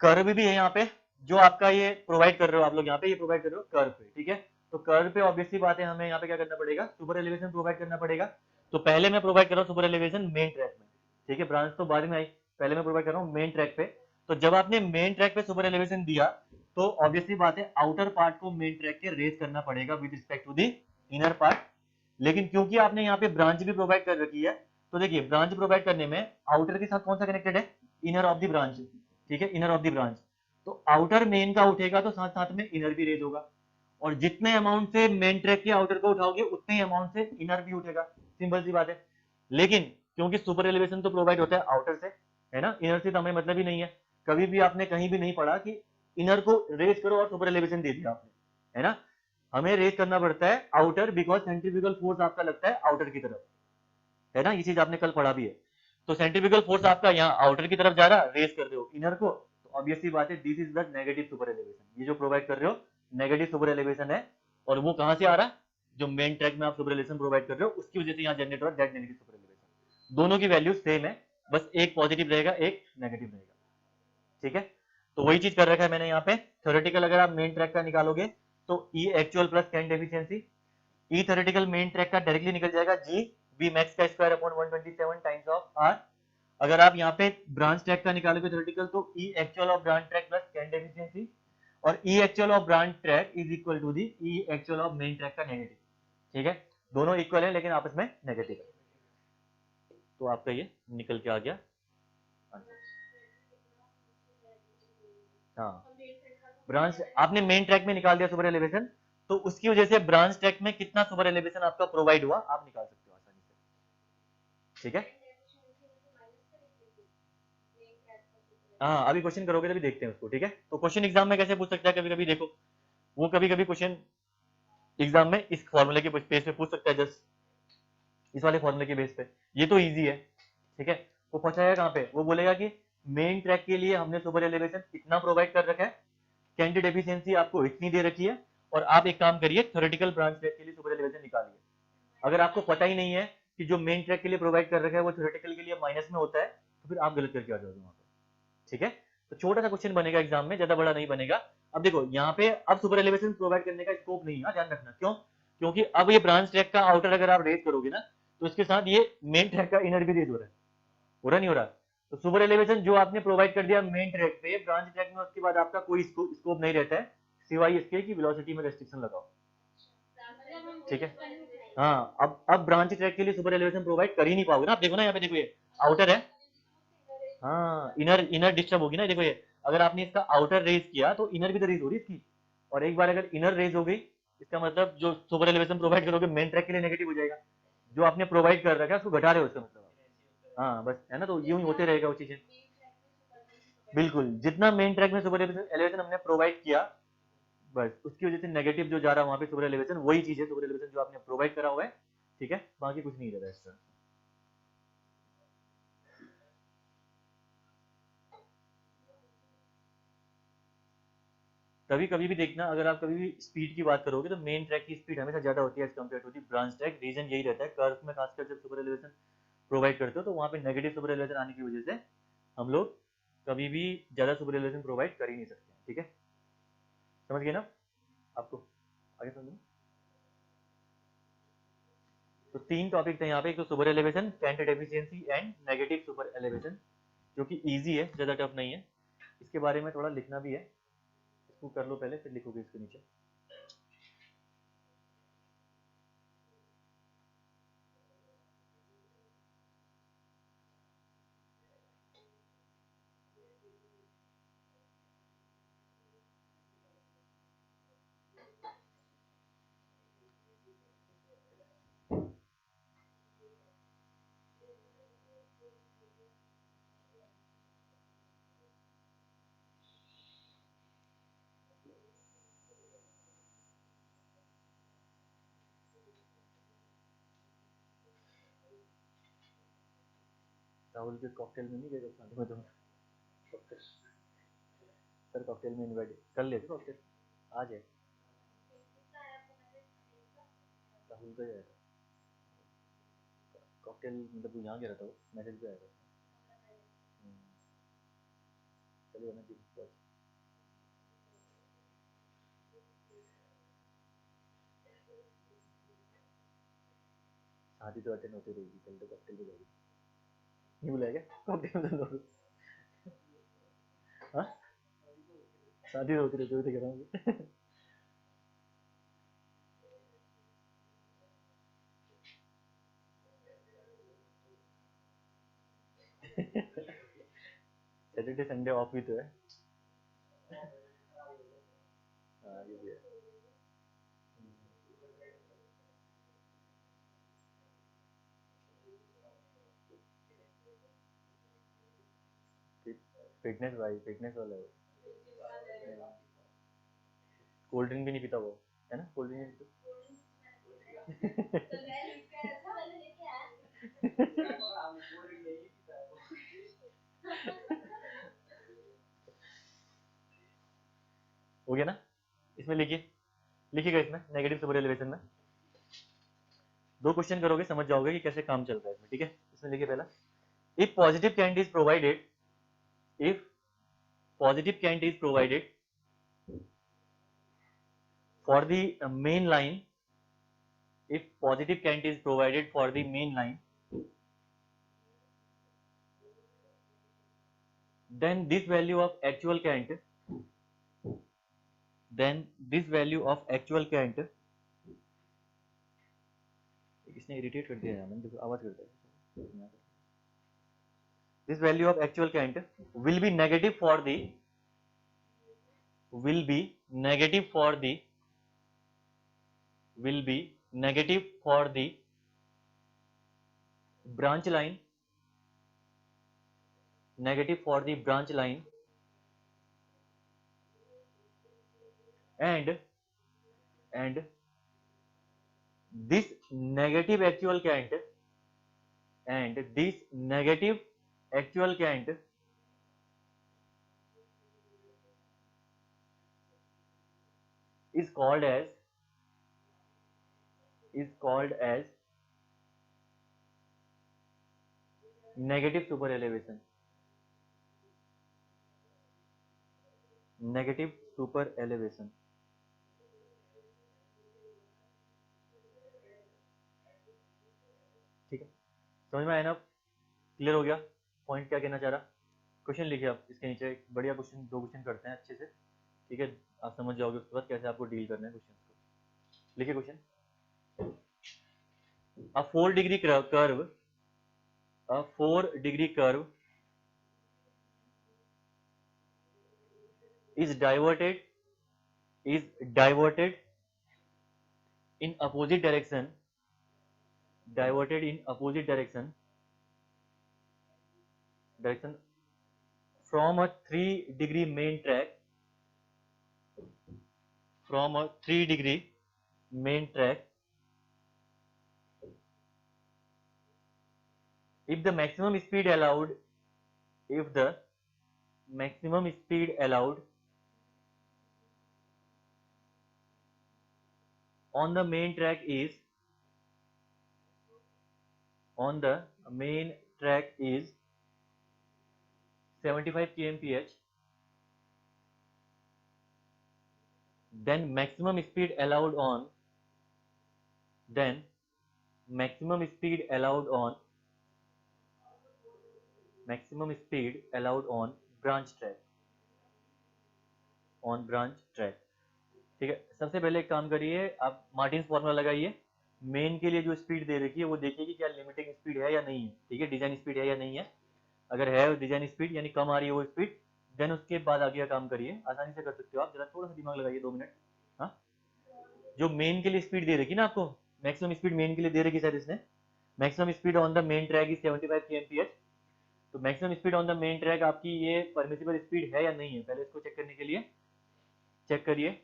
कर्व भी है यहाँ पे, जो आपका ये प्रोवाइड कर रहे हो आप लोग, यहाँ पे ये प्रोवाइड कर रहे हो कर्व पे, ठीक है। तो कर्व पे ऑब्वियसली बात है, हमें यहाँ पे क्या करना पड़ेगा, सुपर एलिवेशन प्रोवाइड करना पड़ेगा। तो पहले मैं प्रोवाइड कर रहा हूँ सुपर एलिवेशन मेन ट्रैक में, ठीक है, ब्रांच तो बाद में आई, पहले मैं प्रोवाइड कर रहा हूँ मेन ट्रैक पे। तो जब आपने मेन ट्रैक पे सुपर एलिवेशन दिया, तो ऑब्वियसली बात है आउटर पार्ट को मेन ट्रैक के रेज करना पड़ेगा with respect to the inner part. लेकिन क्योंकि आपने यहाँ पे ब्रांच भी प्रोवाइड कर रखी है, तो देखिए ब्रांच प्रोवाइड करने में आउटर के साथ कौन सा कनेक्टेड है, इनर ऑफ द ब्रांच, ठीक है, इनर ऑफ द ब्रांच। तो आउटर मेन का उठेगा तो साथ साथ में इनर भी रेज होगा, और जितने अमाउंट से मेन ट्रैक के आउटर को उठाओगे उतने अमाउंट से इनर भी उठेगा, सिंपल सी बात है। लेकिन क्योंकि सुपर एलिवेशन तो प्रोवाइड होता है आउटर से, है ना, इनर से तो हमें मतलब ही नहीं है। कभी भी आपने कहीं भी नहीं पढ़ा कि इनर को रेज करो और सुपर एलिवेशन दे दिया आपने, है ना। हमें रेज करना पड़ता है आउटर, बिकॉज सेंट्रीफ्यूगल फोर्स आपका लगता है आउटर की तरफ, है ना, ये चीज आपने कल पढ़ा भी है। तो सेंट्रीफ्यूगल फोर्स आपका यहाँ आउटर की तरफ जा रहा, रेज कर रहे हो इनर को, तो ऑब्वियसली बात है this is the negative super elevation, ये जो प्रोवाइड कर रहे हो नेगेटिव सुपर एलिवेशन है। और वो कहां से आ रहा, जो मेन ट्रैक में आप सुपर एलिवेशन प्रोवाइड कर रहे हो उसकी वजह से यहाँ जनरेट हो रहा है दैट नेगेटिव सुपर एलिवेशन। दोनों की वैल्यू सेम है, बस एक पॉजिटिव रहेगा एक नेगेटिव रहेगा, ठीक है। तो वही चीज कर रखा है मैंने यहाँ पे। थ्योरेटिकल अगर आप मेन ट्रैक का निकालोगे तो ई एक्चुअल प्लस कैंट एफिशिएंसी, ई थ्योरेटिकल मेन ट्रैक का डायरेक्टली निकल जाएगा जी वी मैक्स का square upon 127 times of R. अगर आप यहाँ पे ब्रांच ट्रैक का निकालोगे थ्योरेटिकल, तो ई actual of branch track plus cant efficiency, और E actual of branch track is equal to the E actual of main track का नेगेटिव, ठीक है। दोनों इक्वल है लेकिन आपस में नेगेटिव है, तो आपका ये निकल के आ गया आंसर। हाँ, ब्रांच आपने मेन ट्रैक में निकाल दिया सुपर एलिवेशन, तो उसकी वजह से ब्रांच ट्रैक में कितना सुपर एलिवेशन आपका प्रोवाइड हुआ आप निकाल सकते हो आसानी से, ठीक है। हाँ, अभी क्वेश्चन करोगे तभी देखते हैं उसको, ठीक है। तो क्वेश्चन एग्जाम में कैसे पूछ सकता है, कभी कभी देखो वो कभी कभी क्वेश्चन एग्जाम में इस फॉर्मूले के बेस पे पूछ सकता है, जस्ट इस वाले फॉर्मूले के बेस पे, ये तो इजी है, ठीक है। वो पहुंचाएगा कहाँ पे, वो बोलेगा कि मेन ट्रैक के लिए हमने सुपर एलिवेशन इतना प्रोवाइड कर रखा है, कैंडिडेट एफिशिएंसी आपको इतनी दे रखी है, और आप एक काम करिए थ्योरेटिकल ब्रांच ट्रैक के लिए सुपर एलिवेशन निकालिए। अगर आपको पता ही नहीं है कि जो मेन ट्रैक के लिए प्रोवाइड कर रखा है वो थ्योरेटिकल के लिए माइनस में होता है, तो फिर आप गलत करके आ जाओगे वहां पे, ठीक है। तो छोटा सा क्वेश्चन बनेगा एग्जाम में, ज्यादा बड़ा नहीं बनेगा। अब देखो यहाँ पे अब सुपर एलिवेशन प्रोवाइड करने का स्कोप नहीं है, ध्यान रखना, क्यों, क्योंकि अब ये ब्रांच ट्रैक का आउटर अगर आप रेज करोगे ना, तो इसके साथ ये मेन ट्रैक का इनर भी रेज हो रहा है, हो रहा नहीं हो रहा। तो सुपर एलिवेशन जो आपने प्रोवाइड कर दिया मेन ट्रैक पे, ब्रांच ट्रैक में उसके बाद आपका कोई स्कोप नहीं रहता है, सिवाय इसके कि वेलोसिटी में रेस्ट्रिक्शन लगाओ, ठीक है। हाँ, अब ब्रांच ट्रैक के लिए सुपर एलिवेशन प्रोवाइड कर ही नहीं पाओगे ना, आप देखो ना यहाँ पे, देखो ये आउटर है, हाँ, इनर इनर डिस्टर्ब होगी ना, देखो ये अगर आपने इसका आउटर रेज किया तो इनर भी तो रेज हो रही है इसकी, और एक बार अगर इनर रेज हो गई इसका मतलब जो सुपर एलिवेशन प्रोवाइड करोगे मेन ट्रैक के लिए नेगेटिव हो जाएगा, जो आपने प्रोवाइड कर रखा है उसको घटा रहे हो उसका मतलब आप। हाँ बस, है ना, तो यूं ही होते रहेगा वो चीजें, बिल्कुल जितना मेन ट्रैक में सुपर एलिवेशन हमने प्रोवाइड किया, बस उसकी वजह से नेगेटिव जो जा रहा है वहां पे सुपर एलिवेशन, वही चीज है सुपर एलिवेशन जो आपने प्रोवाइड करा हुआ है, ठीक है, बाकी कुछ नहीं रहता इसका। कभी कभी भी देखना, अगर आप कभी भी स्पीड की बात करोगे तो मेन ट्रैक की स्पीड हमेशा ज्यादा होती है as compare to the branch track, reason यही रहता है, कर्व में खासकर जब सुपर एलिवेशन प्रोवाइड करते हो तो वहां पे नेगेटिव सुपर एलिवेशन आने की वजह से हम लोग कभी भी ज्यादा सुपर एलिवेशन प्रोवाइड कर ही नहीं सकते, ठीक है, समझ गए ना आपको, आगे समझ। तो तीन टॉपिक थे यहाँ पे, एक तो super elevation, canted efficiency and negative super elevation, जो कि इजी है, ज्यादा टफ नहीं है। इसके बारे में थोड़ा लिखना भी है, इसको कर लो पहले फिर लिखोगे इसके नीचे। राहुल के कॉकटेल में नहीं गए शादी में तुम, सर कॉकटेल में इनवाइट कर लेते कॉकटेल, आ जाए, राहुल का जाएगा। कॉकटेल मतलब तू यहाँ गया था, वो मैसेज पे आया था। चलिए ना जी बस। शादी तो अटेंड होती रहेगी, कल तो कॉकटेल पे जाएगी। नहीं बुलाया क्या कॉकटेल में लोग? हाँ शादी तो होती रहती है, तो कह रहा हूँ। सैटरडे संडे ऑफ भी तो है। हाँ ये भी है। फिटनेस भाई, फिटनेस वाला है। कोल्ड ड्रिंक भी नहीं पीता वो, है ना? कोल्ड ड्रिंक नहीं हो गया ना? इसमें लिखिए, लिखिएगा इसमें नेगेटिव सुपर एलिवेशन में 2 क्वेश्चन करोगे, समझ जाओगे कि कैसे काम चल रहा है इसमें, ठीक है? इसमें लिखिए पहला, if positive cant is provided, if positive cant is provided for the main line, if positive cant is provided for the main line, then this value of actual cant, then this value of actual cant, इसने irritate कर दिया है, मैंने देखो आवाज करता है, this value of actual cant will be negative for the, will be negative for the, will be negative for the branch line, negative for the branch line, and this negative actual cant, and this negative actual cant is called as, is called as negative super elevation, negative super elevation। ठीक है, समझ में आया ना? Clear हो गया point क्या कहना चाह रहा? क्वेश्चन लिखिए आप इसके नीचे, एक बढ़िया क्वेश्चन, 2 क्वेश्चन करते हैं अच्छे से, ठीक है? आप समझ जाओगे उसके बाद कैसे आपको डील करना है क्वेश्चन को। लिखिए question, a 4-degree curve, a 4-degree curve is diverted, is diverted in opposite direction, diverted in opposite direction, direction from a 3-degree main track, from a 3-degree main track, if the maximum speed allowed, if the maximum speed allowed on the main track is, on the main track is 75 kmph, then maximum speed allowed on, then maximum speed allowed on, maximum speed allowed on branch track, on branch track। ठीक है, सबसे पहले एक काम करिए, आप Martins formula लगाइए, main के लिए जो स्पीड दे रखी है वो देखिए कि क्या लिमिटिंग स्पीड है या नहीं है, ठीक है? डिजाइन स्पीड है या नहीं है, अगर है डिजाइन स्पीड यानी कम आ रही है वो स्पीड, देन उसके बाद आगे का काम करिए, आसानी से कर सकते हो आप, जरा थोड़ा सा दिमाग लगाइए 2 मिनट। हाँ, जो मेन के लिए स्पीड दे रखी ना आपको, मैक्सिमम स्पीड मेन के लिए दे रखी शायद इसने, maximum speed on the main track is 75 kmph, तो maximum speed on the main track आपकी ये परमिसिबल स्पीड है या नहीं है, पहले इसको चेक करने के लिए चेक करिए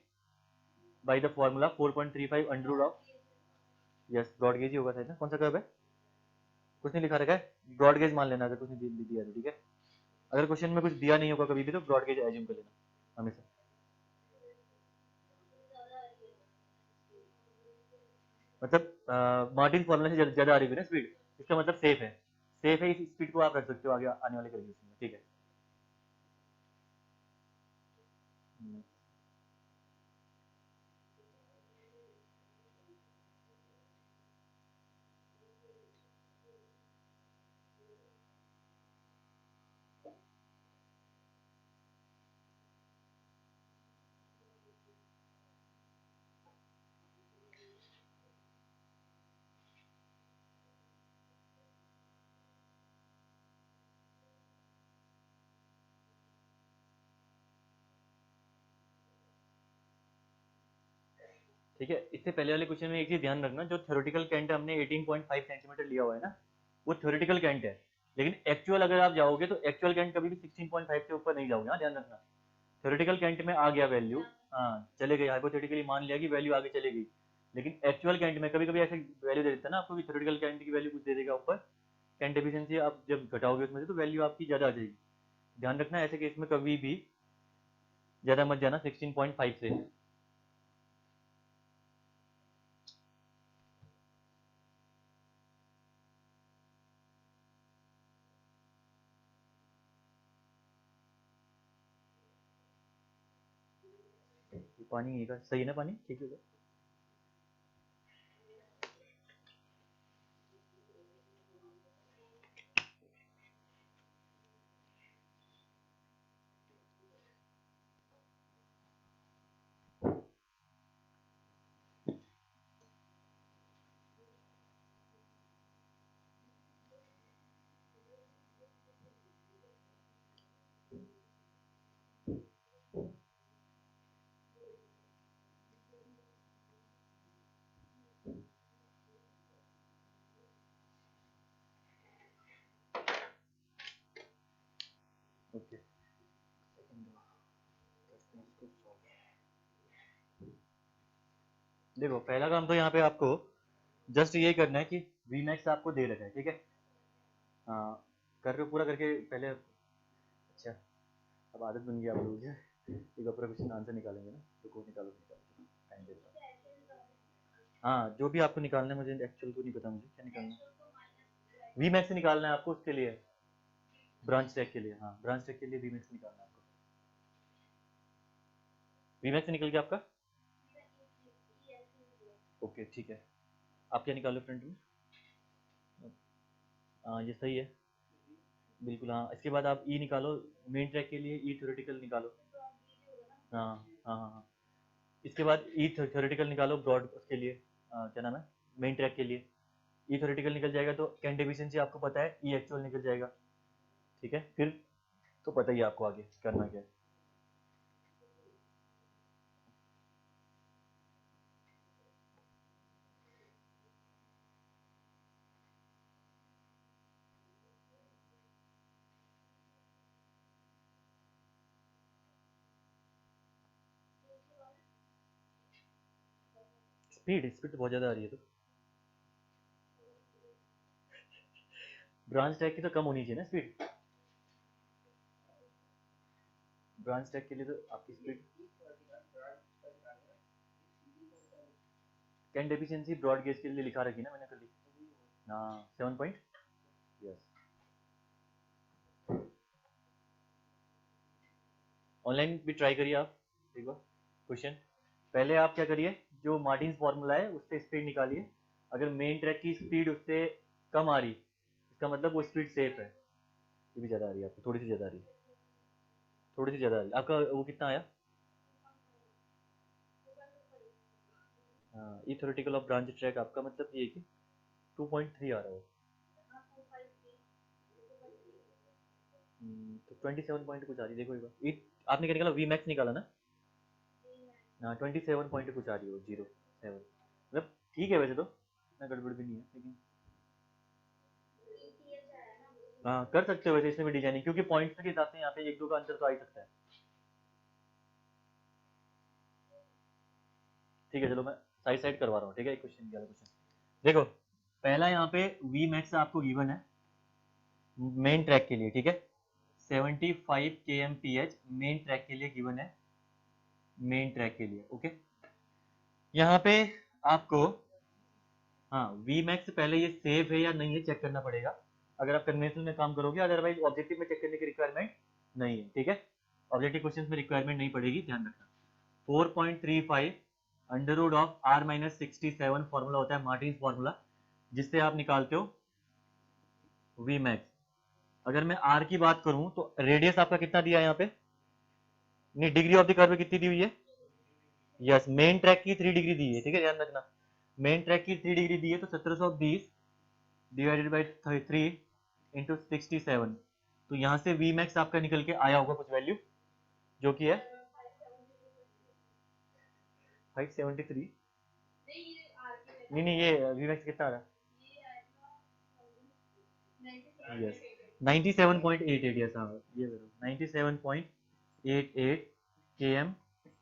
by the formula 4.35 under root of, yes broad gauge ही होगा शायद ना, कौन सा कर्व है? कुछ नहीं लिखा रखा है, ब्रॉड गेज मान लेना अगर कुछ नहीं दिया तो, ठीक है? अगर क्वेश्चन में कुछ दिया नहीं होगा कभी भी तो ब्रॉड गेज एज्यूम कर लेना हमेशा। मतलब मार्टिन फॉर्मूला से ज्यादा आ रही है ना स्पीड, इसका मतलब सेफ है, सेफ है, इस स्पीड को आप रख सकते हो आगे आने वाले कैलकुलेशन में, ठीक है। ठीक है, इससे पहले वाले क्वेश्चन में एक चीज ध्यान रखना, जो थ्योरेटिकल कैंट हमने 18.5 सेंटीमीटर लिया हुआ है ना, वो थ्योरेटिकल कैंट है, लेकिन एक्चुअल अगर आप जाओगे तो एक्चुअल कैंट कभी भी 16.5 से ऊपर नहीं जाओगे, हाँ ध्यान रखना। थ्योरेटिकल कैंट में आ गया वैल्यू, हाँ चले गई, हाइपोथेटिकली मान लिया कि वैल्यू आगे चले गई, लेकिन एक्चुअल कैंट में कभी कभी ऐसे वैल्यू दे देता है ना आपको कि थ्योरेटिकल कैंट की वैल्यू कुछ दे देगा ऊपर, कैंट एफिशिएंसी आप जब घटाओगे उसमें से तो वैल्यू आपकी ज्यादा आ जाएगी। ध्यान रखना ऐसे केस में कभी भी ज्यादा मत जाना 16.5 से। पानी का सही है ना, पानी ठीक है। ओके, देखो पहला काम तो यहाँ पे आपको जस्ट ये करना है कि वी मैक्स आपको दे रखा है, ठीक है। हाँ कर रहे हो पूरा करके पहले, अच्छा अब आदत बन गई आप लोगों की, एक बार पूरा क्वेश्चन आंसर निकालेंगे ना, तो को निकालो निकालो, टाइम दे दो। हाँ जो भी आपको निकालना है, मुझे एक्चुअल तो नहीं पता मुझे क्या निकालना है, वी मैक्स निकालना है आपको, उसके लिए ब्रांच ट्रैक के लिए, हाँ ब्रांच ट्रैक के लिए वी मैक्स निकालना है आपको। वी मैक्स निकल गया आपका, ओके ठीक है। आप क्या निकालो फ्रंट में, हाँ ये सही है बिल्कुल, हाँ इसके बाद आप ई निकालो, मेन ट्रैक के लिए ई थ्योरेटिकल निकालो, हाँ हाँ हाँ हाँ, इसके बाद ई थ्योरेटिकल निकालो ब्रॉड उसके लिए, क्या नाम है, मेन ट्रैक के लिए, ई थ्योरेटिकल निकल जाएगा तो कैंट एफिशिएंसी आपको पता है, ई एक्चुअल निकल जाएगा, ठीक है। फिर तो पता ही है आपको आगे करना क्या है। स्पीड स्पीड तो बहुत ज़्यादा आ रही है, तो ब्रांच ट्रैक की तो कम होनी चाहिए ना स्पीड, ब्रांच ट्रैक के लिए तो आपकी speed, cant efficiency broad gauge के लिए लिखा रखी ना मैंने कल, हाँ 7 पॉइंट, यस। ऑनलाइन भी ट्राई करिए आप एक बार क्वेश्चन, पहले आप क्या करिए, जो मार्टिन्स फॉर्मूला है उससे स्पीड निकालिए, अगर मेन ट्रैक की स्पीड उससे कम आ रही, इसका मतलब वो स्पीड सेफ है। ये भी ज़्यादा आ रही है आपको, थोड़ी सी ज़्यादा आ रही है, थोड़ी सी ज़्यादा आ रही है, आपका वो कितना आया, हाँ ई थ्योरेटिकल ऑफ ब्रांच ट्रैक आपका मतलब ये है कि 2.3 आ रहा है, तो 27 पॉइंट कुछ आ रही है, देखो एक बार ई, आपने क्या निकाला, वी मैक्स निकाला ना, हाँ 27 पॉइंट कुछ आ रही हो, 07, मतलब ठीक है वैसे तो, इतना गड़बड़ भी नहीं है, लेकिन हाँ कर सकते हो वैसे इसमें भी डिजाइनिंग, क्योंकि पॉइंट्स के हिसाब से यहाँ पे एक दो का अंतर तो आ ही सकता है। ठीक है चलो मैं साइड साइड करवा रहा हूँ, ठीक है, एक क्वेश्चन वाला क्वेश्चन देखो, पहला यहाँ पे वी मैक्स आपको गिवन है मेन ट्रैक के लिए, ठीक है, 75 kmph मेन ट्रैक के लिए गिवन है, मेन ट्रैक के लिए, ओके। यहाँ पे आपको हाँ वी मैक्स पहले ये सेफ है या नहीं है चेक करना पड़ेगा अगर आप कन्वेंशनल में काम करोगे, अदरवाइज ऑब्जेक्टिव में चेक करने की रिक्वायरमेंट नहीं है, ठीक है। ऑब्जेक्टिव क्वेश्चन में रिक्वायरमेंट नहीं पड़ेगी, ध्यान रखना। 4.35 under root of R minus 67 formula होता है मार्टिन्स फॉर्मूला, जिससे आप निकालते हो वी मैक्स। अगर मैं आर की बात करूं तो रेडियस आपका कितना दिया है यहाँ पे, नहीं डिग्री ऑफ द कर्व कितनी दी हुई है, यस मेन ट्रैक की 3 डिग्री दी है, ठीक है ध्यान रखना। मेन ट्रैक की 3 डिग्री दी है तो 1720 डिवाइडेड बाई 3 इंटू 67, तो यहाँ से वी मैक्स आपका निकल के आया होगा कुछ वैल्यू जो कि है 573। नहीं ये वी मैक्स कितना आ रहा है, यस 97.88, यस हाँ ये 97.88 km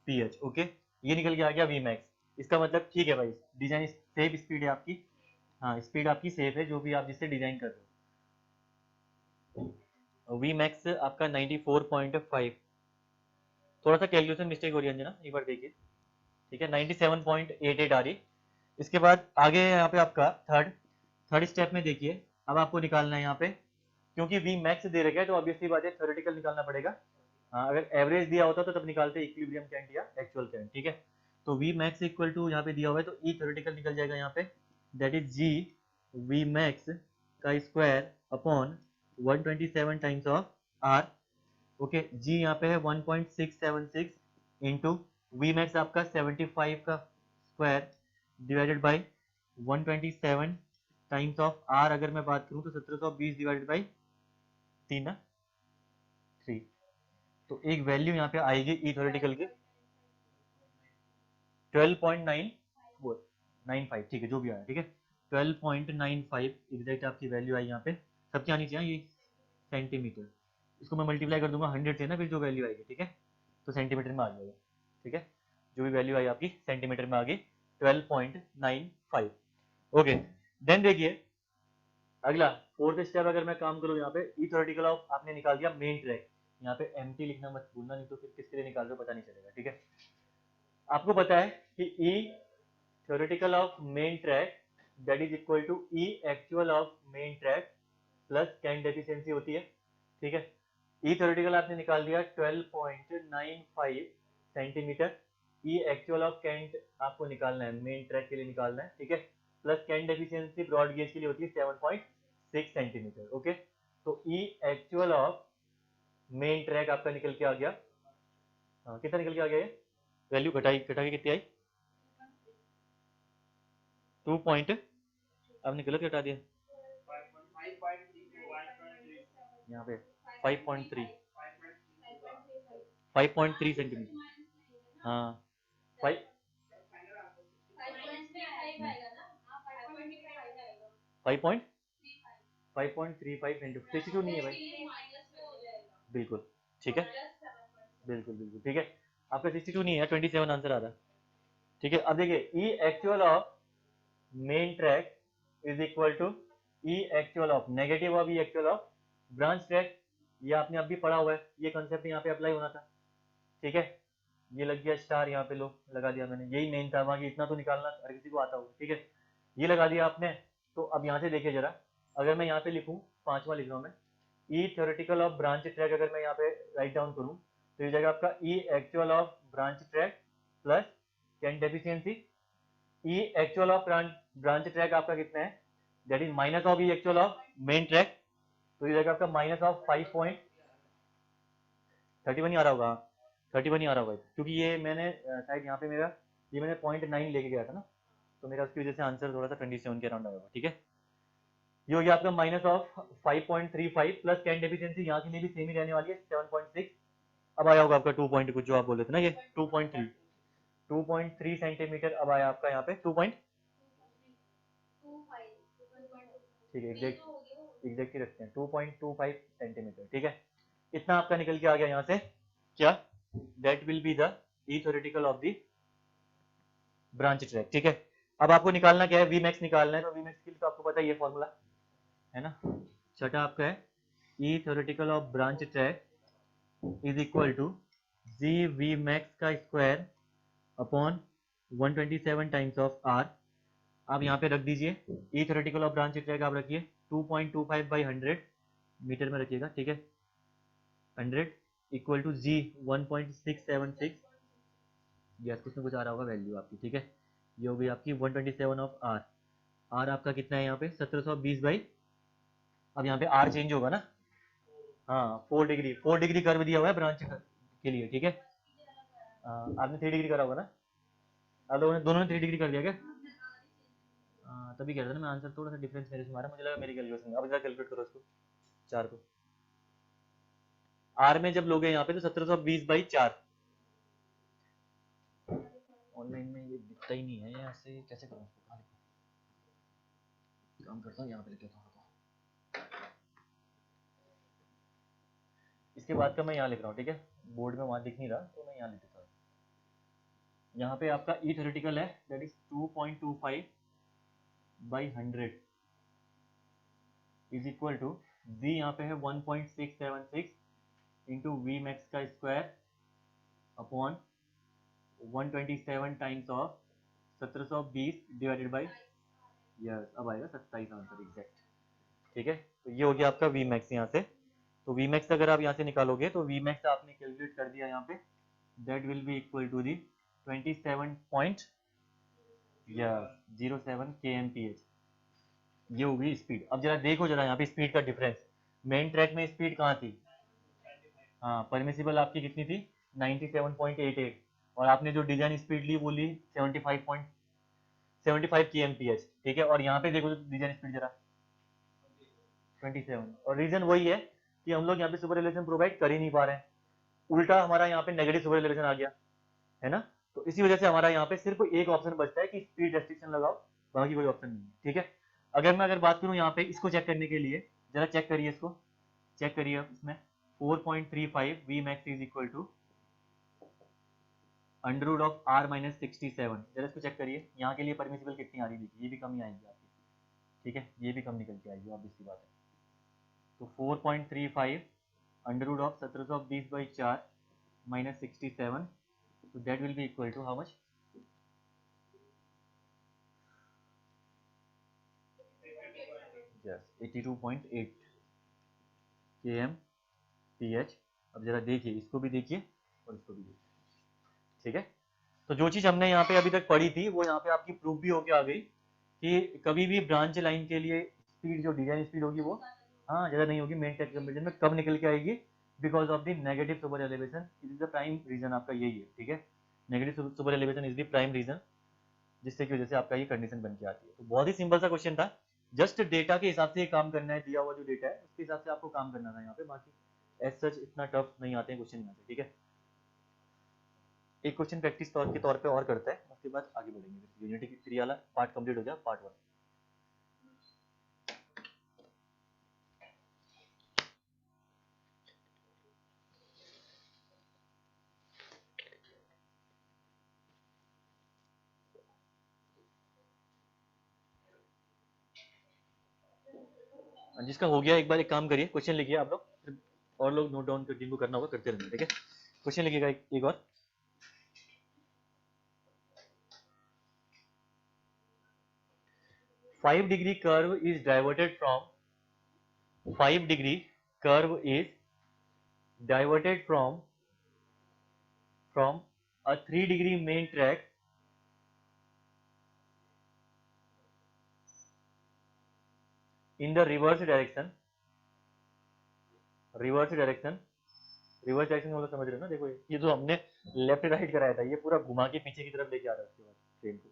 ph, ओके ये निकल के आ गया वी मैक्स। इसका मतलब ठीक है भाई, डिजाइन सेफ स्पीड है आपकी, हाँ स्पीड आपकी सेफ है जो भी आप जिससे डिजाइन कर रहे हो। वी मैक्स आपका 94.5, थोड़ा सा कैलकुलेशन मिस्टेक हो रही है अंजना, एक बार देखिए, ठीक है 97.88 आ रही। इसके बाद आगे यहाँ पे आपका थर्ड स्टेप में देखिए, अब आपको निकालना है यहाँ पे, क्योंकि वी मैक्स दे रखा है तो ऑब्वियसली बात है थ्योरेटिकल निकालना पड़ेगा। हाँ अगर एवरेज दिया होता तो तब निकालते इक्विलिब्रियम कैंट या एक्चुअल कैंट, ठीक है। तो वी मैक्स इक्वल टू यहाँ पे दिया हुआ है तो ई थ्योरेटिकल निकल जाएगा यहाँ पे, that is G V max का square upon 127 times of R, okay G यहाँ पे है 1.676 इंटू वी मैक्स आपका 75 का square divided by 127 times of R, अगर मैं बात करूँ तो 1720 डिवाइडेड बाई 3 तो एक वैल्यू यहाँ पे आएगी ई थ्योरेटिकल की 12.95, ठीक है जो भी आया, ठीक है 12.95 एग्जैक्ट आपकी वैल्यू आई यहाँ पे, सबकी आनी चाहिए ये सेंटीमीटर, इसको मैं मल्टीप्लाई कर दूंगा 100 से ना, फिर जो वैल्यू आएगी ठीक है तो सेंटीमीटर में आ जाएगा, ठीक है जो भी वैल्यू आई आपकी सेंटीमीटर में आ गई 12.95, ओके। देन देखिए अगला फोर्थ स्टेप, अगर मैं काम करूँ यहाँ पे ई थ्योरेटिकल ऑफ आपने निकाल दिया मेन ट्रैक, यहाँ पे एम्प्टी लिखना मत भूलना, नहीं तो फिर किसके लिए निकाल रहे हो पता नहीं चलेगा, ठीक है। आपको पता है कि E theoretical of main track that is equal to E actual of main track plus cant efficiency होती है, ठीक है। ई थ्योरेटिकल आपने निकाल दिया 12.95 सेंटीमीटर, ई एक्चुअल ऑफ कैंट आपको निकालना है मेन ट्रैक के लिए निकालना है, ठीक है, plus cant efficiency broad gauge के लिए होती है 7.6 सेंटीमीटर, ओके। तो ई एक्चुअल ऑफ मेन ट्रैक आपका निकल के आ गया, हाँ कितना निकल के आ गया ये वैल्यू घटा के कितनी आई 2 पॉइंट, आपने गलत घटा दिया यहाँ पे 5.3 5.3 सेंटीमीटर, हाँ 5 5.35 सेंटीमीटर, 62 नहीं है भाई, बिल्कुल ठीक है, बिल्कुल ठीक है, आपका 62 नहीं है 27 आंसर आ रहा है, ठीक है। अब देखिए E actual of main track is equal to E actual of negative of E actual of branch track, ये आपने अभी पढ़ा हुआ है, ये कंसेप्ट यहाँ पे अप्लाई होना था, ठीक है। ये लग गया स्टार, यहाँ पे लो लगा दिया मैंने, यही मेन था, बाकी इतना तो निकालना हर किसी को आता होगा, ठीक है ये लगा दिया आपने। तो अब यहाँ से देखिए जरा, अगर मैं यहाँ पे लिखूँ, पांचवा लिख रहा हूँ मैं, ई थ्योरेटिकल ऑफ ब्रांच ट्रैक अगर मैं यहाँ पे राइट डाउन करूँ तो ये जाएगा आपका E actual of branch track plus cant efficiency, E actual of branch track आपका कितना है, that is minus of E actual of main track, तो ये जाएगा आपका माइनस ऑफ 5.31 ही आ रहा होगा, 31 ही आ रहा होगा, क्योंकि ये मैंने शायद यहाँ पे मेरा ये मैंने 0.9 लेके गया था ना, तो मेरा उसकी वजह से आंसर थोड़ा सा 27 के अराउंड आया होगा, ठीक है। ये हो गया आपका minus of 5.35 plus cant efficiency यहाँ के लिए भी सेम ही रहने वाली है 7.6, अब आया होगा आपका 2 पॉइंट कुछ जो आप बोल रहे थे ना, ये 2.3 सेंटीमीटर अब आया आपका यहाँ पे 2 पॉइंट, ठीक है एग्जैक्ट ही रखते हैं 2.25 सेंटीमीटर, ठीक है इतना आपका निकल के आ गया यहाँ से, क्या that will be the E theoretical of the branch track, ठीक है। अब आपको निकालना क्या है, वी मैक्स निकालना है, तो वी मैक्स के लिए तो आपको पता है ये फॉर्मूला है ना, छठा आपका है E theoretical of branch track is equal to G V max का square upon 127 times of R, आप यहाँ पे रख दीजिए E theoretical of branch track आप रखिए 2.25 बाई 100 मीटर में रखिएगा, ठीक है। 100 इक्वल टू जी 1.676, यस कुछ ना कुछ आ रहा होगा वैल्यू आपकी, ठीक है। ये हो गई आपकी 127 ऑफ आर। आर आपका कितना है यहाँ पे 1720 बाई, अब यहाँ पे आर चेंज होगा ना, हाँ 4 डिग्री कर्व दिया हुआ है ब्रांच के लिए, ठीक है। आपने 3 डिग्री करा होगा ना, आप लोगों ने दोनों ने 3 डिग्री कर दिया क्या? तभी कह रहा था ना मैं, आंसर थोड़ा सा डिफरेंस मेरे से मारा, मुझे लगा मेरी कैलकुलेशन। अब जरा कैलकुलेट करो इसको, 4 को आर में जब लोगे यहाँ पे तो 1720 बाई 4। ऑनलाइन में ये दिखता ही नहीं है, यहाँ से कैसे करूँ इसको, कहाँ लिखूं? काम करता हूँ यहाँ पे लिख देता हूँ। इसके बाद का मैं यहाँ लिख रहा हूँ, ठीक है। बोर्ड में वहाँ दिख नहीं रहा तो मैं यहाँ लिख देता हूँ। यहाँ पे आपका ई थ्योरेटिकल है, that is 2.25 by 100 is equal to G यहाँ पे है 1.676 इंटू वी मैक्स का square upon 127 times of 1720 divided by, yes अब आएगा 27 आंसर एग्जैक्ट, ठीक है। तो ये हो गया आपका वी मैक्स यहाँ से। तो वी मैक्स अगर आप यहाँ से निकालोगे तो वी मैक्स आपने कैलकुलेट कर दिया यहाँ पे, that will be equal to the 27.07 kmph। ये होगी स्पीड। अब जरा देखो जरा यहाँ पे स्पीड का डिफरेंस, मेन ट्रैक में स्पीड कहाँ थी, हाँ परमिसिबल आपकी कितनी थी 97.88, और आपने जो डिजाइन स्पीड ली वो ली 75 kmph, ठीक है। और यहाँ पे देखो डिजाइन स्पीड जरा 27, और रीजन वही है कि हम लोग यहाँ पे सुपर रिलेशन प्रोवाइड कर ही नहीं पा रहे हैं, उल्टा हमारा यहाँ पे नेगेटिव सुपर रिलेशन आ गया है ना। तो इसी वजह से हमारा यहाँ पे सिर्फ एक ऑप्शन बचता है कि स्पीड रेस्ट्रिक्शन लगाओ, बाकी कोई ऑप्शन नहीं है, ठीक है। अगर बात करूँ यहाँ पे इसको चेक करने के लिए, जरा चेक करिए इसको, चेक करिए अब इसमें 4.35 V max is equal to under root of R minus 67, जरा इसको चेक करिए। यहाँ के लिए परमिसिबल कितनी आ रही है, ये भी कम ही आएगी आपकी, ठीक है, ये भी कम निकल के आएगी, ऑब्वियस सी बात है। तो 4.35 under root of 1720 by 4 minus 67, so that will be equal to how much? Yes, 82.8 kmph। अब जरा देखिए, इसको भी देखिए और इसको भी देखिए, ठीक है। तो जो चीज हमने यहाँ पे अभी तक पढ़ी थी वो यहाँ पे आपकी प्रूफ भी होके आ गई कि कभी भी ब्रांच लाइन के लिए स्पीड जो डिजाइन स्पीड होगी वो हाँ ज़्यादा नहीं होगी मेन ट्रैक कंपेरिजन में, कब निकल के आएगी, because of the negative super elevation. It is the prime reason आपका यही है, ठीक है। Negative super elevation is the prime reason जिससे की वजह से आपका ये कंडीशन बन के आती है। तो बहुत ही सिंपल सा क्वेश्चन था, जस्ट डेटा के हिसाब से काम करना है, दिया हुआ जो डेटा है उसके हिसाब से आपको काम करना था यहाँ पे, बाकी एज सच इतना टफ नहीं आते हैं क्वेश्चन यहाँ से, ठीक है। एक क्वेश्चन प्रैक्टिस के तौर पे और करता है, उसके बाद आगे बढ़ेंगे। यूनिटी की 3 वाला पार्ट कंप्लीट हो गया, पार्ट 1। जिसका हो गया एक बार एक काम करिए, क्वेश्चन लिखिए आप लोग, और लोग नोट डाउन जिनको करना होगा करते रहना, ठीक है। क्वेश्चन लिखिएगा एक और, five degree curve is diverted from 5 degree curve is diverted from a 3 degree main track in the reverse direction। Reverse direction हम लोग समझ रहे हैं ना, देखो ये जो हमने लेफ्ट राइट कराया था ये पूरा घुमा के पीछे की तरफ लेके आ रहा है उसके बाद ट्रेन को,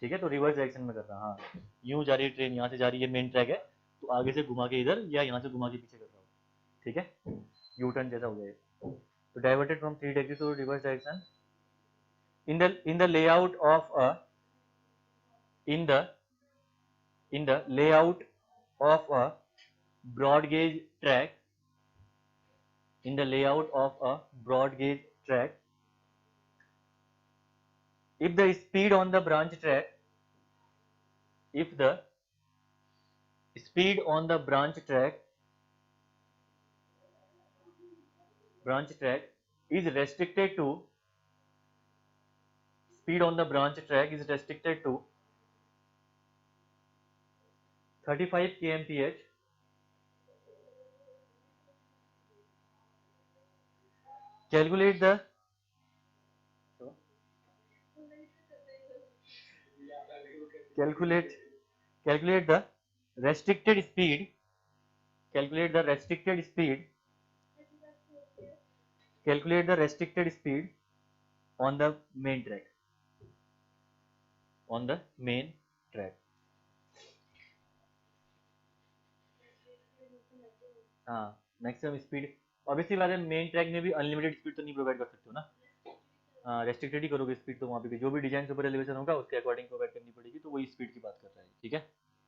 ठीक है। तो रिवर्स डायरेक्शन में कर रहा है, हाँ यूं जा रही है ट्रेन, यहाँ से जा रही है, मेन ट्रैक है, तो आगे से घुमा के इधर या यहाँ से घुमा के पीछे कर रहा हूँ, ठीक है। यू टर्न जैसा हो गया। तो diverted from 3 degree to reverse direction in the layout of a in the layout of a broad gauge track, in the layout of a broad gauge track, if the speed on the branch track if the speed on the branch track is restricted to speed on the branch track is restricted to 35 kmph, calculate the calculate calculate the restricted speed calculate the restricted speed calculate the restricted speed on the main track on the main track हाँ maximum speed obviously बात है main track में भी unlimited speed तो नहीं provide कर सकते हो ना हाँ रेस्ट्रिक्टेड ही करोगे स्पीड तो वहाँ पे जो भी डिजाइन सुपर एलिवेशन होगा उसके अकॉर्डिंग प्रोवाइड करनी पड़ेगी तो वही स्पीड की बात कर रहा है ठीक है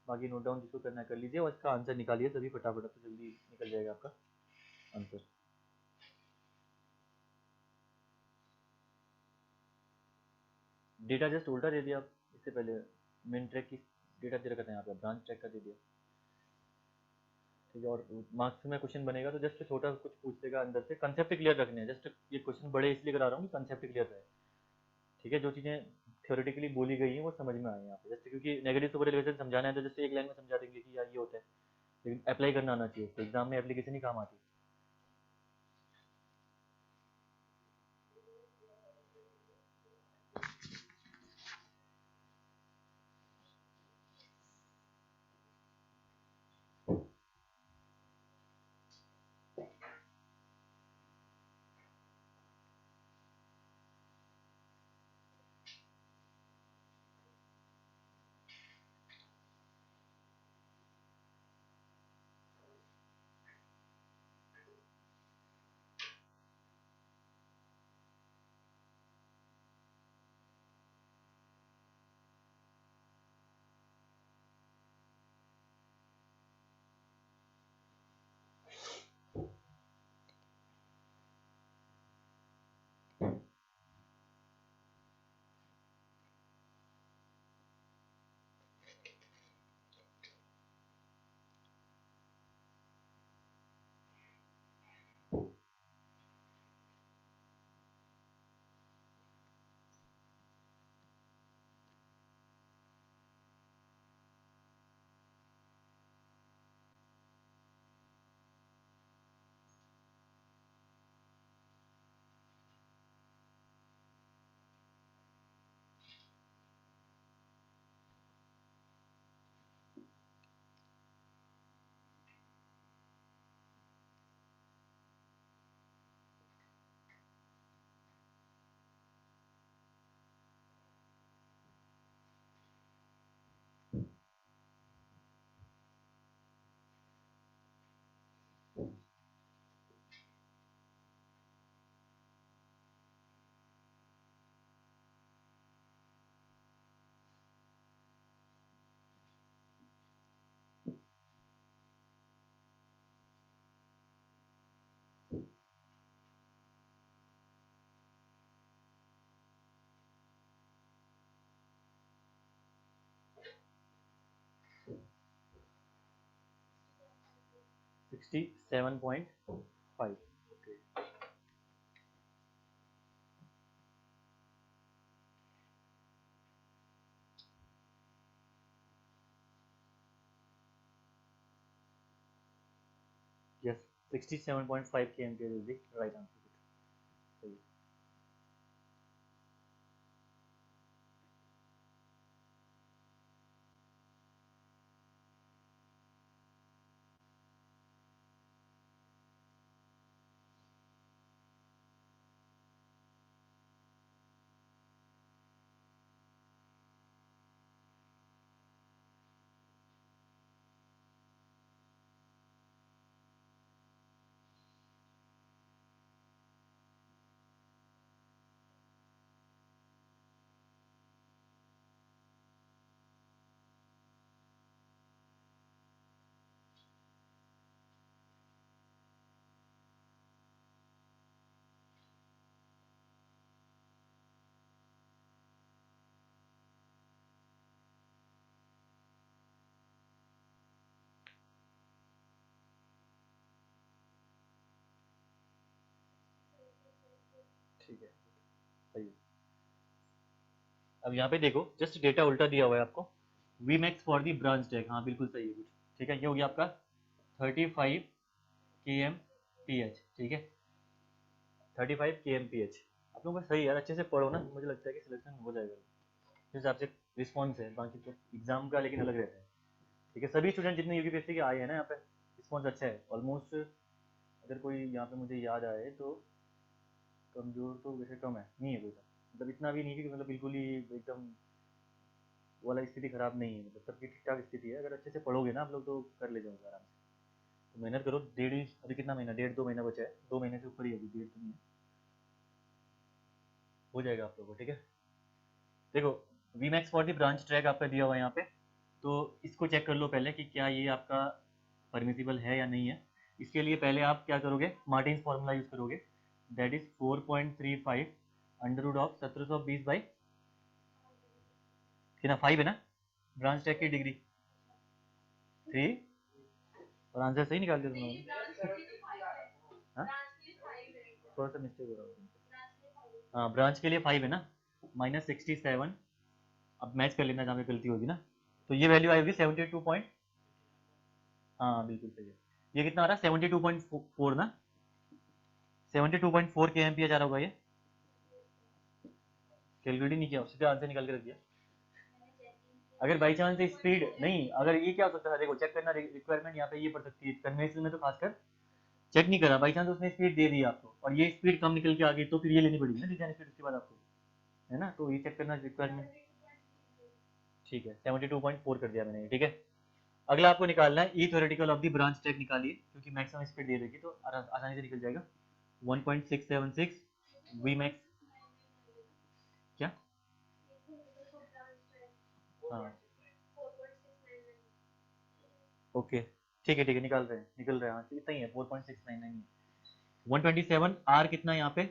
बाकी नोट डाउन जिसको करना कर लीजिए और इसका आंसर निकालिए तभी फटाफट तो जल्दी निकल जाएगा आपका आंसर डेटा जस्ट उल्टा दे दिया आप इससे पहले मेन ट्रैक की डेटा दे रखा था यहाँ पे ब्रांच ट्रैक का दे दिया ठीक है और मार्क्स में क्वेश्चन बनेगा तो जस्ट छोटा कुछ पूछ देगा अंदर से कंसेप्ट क्लियर रखने हैं जस्ट ये क्वेश्चन बड़े इसलिए करा रहा हूँ कि कंसेप्ट क्लियर रहे ठीक है जो चीज़ें थ्योरेटिकली बोली गई हैं वो समझ में आए यहाँ पे जैसे क्योंकि नेगेटिव सुपर एलिवेशन समझाना है तो जैसे एक लाइन में समझा देंगे कि यार ये होता है लेकिन अप्लाई करना आना चाहिए तो एग्जाम में एप्लीकेशन ही काम आती है 67.5 okay yes 67.5 kmph is the right answer सही है ठीक है सही है अब यहाँ पे देखो जस्ट डेटा उल्टा दिया हुआ है आपको V max for the branch track, हाँ बिल्कुल सही है कुछ, ठीक है। ये हो गया आपका 35 kmph, ठीक है 35 kmph। आप लोगों का सही है यार, अच्छे से पढ़ो ना, मुझे लगता है कि सिलेक्शन हो जाएगा जिस हिसाब से रिस्पॉन्स है। बाकी तो एग्जाम का लेकिन अलग रहता है, ठीक है। सभी स्टूडेंट जितने यूपीएससी के आए हैं ना यहाँ पे, रिस्पॉन्स अच्छा है ऑलमोस्ट। अगर कोई यहाँ पे मुझे याद आए तो कमजोर तो वैसे कम है, नहीं है कोई सा, मतलब इतना भी नहीं कि मतलब बिल्कुल ही एकदम वो वाला स्थिति खराब नहीं है, मतलब सबकी ठीक ठाक स्थिति है। अगर अच्छे से पढ़ोगे ना आप लोग तो कर ले जाओगे आराम से। तो मेहनत करो, अभी कितना महीना, 1.5-2 महीना बचा है, 2 महीने से ऊपर ही अभी, 1.5 तो नहीं है, हो जाएगा आप लोगों को, ठीक है। देखो V max for the branch track आपका दिया हुआ है यहाँ पे, तो इसको चेक कर लो पहले कि क्या ये आपका परमिसिबल है या नहीं है। इसके लिए पहले आप क्या करोगे, मार्टिन्स फॉर्मूला यूज करोगे, that is 4.35 under root of 1720 by कितना 5 है ना, ब्रांच ट्रैक की डिग्री 3, और आंसर सही निकाल दिया तुम लोगों ने। हाँ थोड़ा सा मिस्टेक हो रहा है, हाँ ब्रांच के लिए 5 है ना, -67, अब मैच कर लेना जहाँ पे गलती होगी ना। तो ये वैल्यू आई होगी 72 पॉइंट, हाँ बिल्कुल सही है। ये कितना आ रहा है 72.4 ना, 72.4 के एमपीएच आ रहा होगा ये, कैलकुलेट ही नहीं किया, सीधे आंसर निकाल के रख दिया। अगर बाई चांस स्पीड नहीं, अगर ये क्या हो सकता है, देखो चेक करना रिक्वायरमेंट यहाँ पे ये पड़ सकती है कन्वेंशनल में, तो खासकर चेक नहीं करा, बाई चांस उसने स्पीड दे दी आपको और ये स्पीड कम निकल के आ गई, तो फिर ये लेनी पड़ेगी ना डिजाइन स्पीड उसके बाद आपको, है ना। तो ये चेक करना रिक्वायरमेंट, ठीक है 72.4 कर दिया मैंने, ठीक है। अगला आपको निकालना है E theoretical of the branch track निकालिए, क्योंकि मैक्सिमम स्पीड दे देगी तो आसानी से निकल जाएगा। 1.676 वी मैक्स, क्या, हाँ ओके ठीक है निकाल रहे हैं, निकल रहे हैं, हाँ इतना ही है 4.699 है। 127 आर कितना है यहाँ पे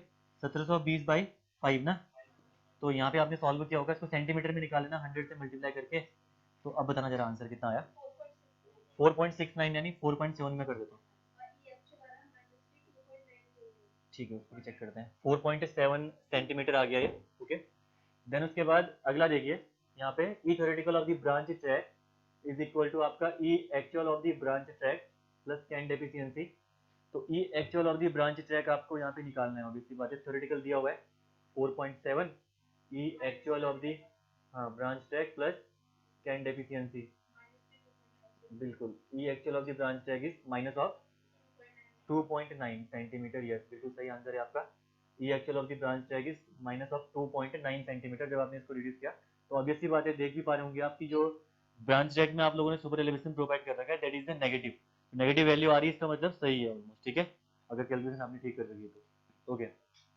1720 बाई 5 ना, तो यहाँ पे आपने सॉल्व किया होगा, इसको सेंटीमीटर में निकाल लेना 100 से मल्टीप्लाई करके। तो अब बताना जरा आंसर कितना आया, 4.69 यानी 4.7 में कर देता हूँ, ठीक है उसको भी चेक करते हैं, 4.7 सेंटीमीटर आ गया ये, ओके। देन उसके बाद अगला देखिए यहाँ पे E theoretical of the branch track is equal to आपका E actual of the branch track plus cant deficiency. तो ई actual of the branch track आपको यहाँ पे निकालना है, ऑब्वियसली बात है, थ्योरेटिकल दिया हुआ है 4.7 ई एक्चुअल ऑफ द, हाँ branch track plus cant deficiency, बिल्कुल E actual of the branch track is minus of 2.9 centimetre, yes बिल्कुल सही आंसर है आपका। E actual of the branch track is minus of 2.9 centimetre. जब आपने इसको reduce किया तो ऑब्वियसली बात है, देख भी पा रहे होंगे आपकी जो ब्रांच ट्रैक में आप लोगों ने सुपर एलिवेशन प्रोवाइड कर रखा है, that is the negative, negative value आ रही है, इसका मतलब सही है ऑलमोस्ट, ठीक है, अगर कैलकुलेशन आपने ठीक कर रखी है तो, ओके।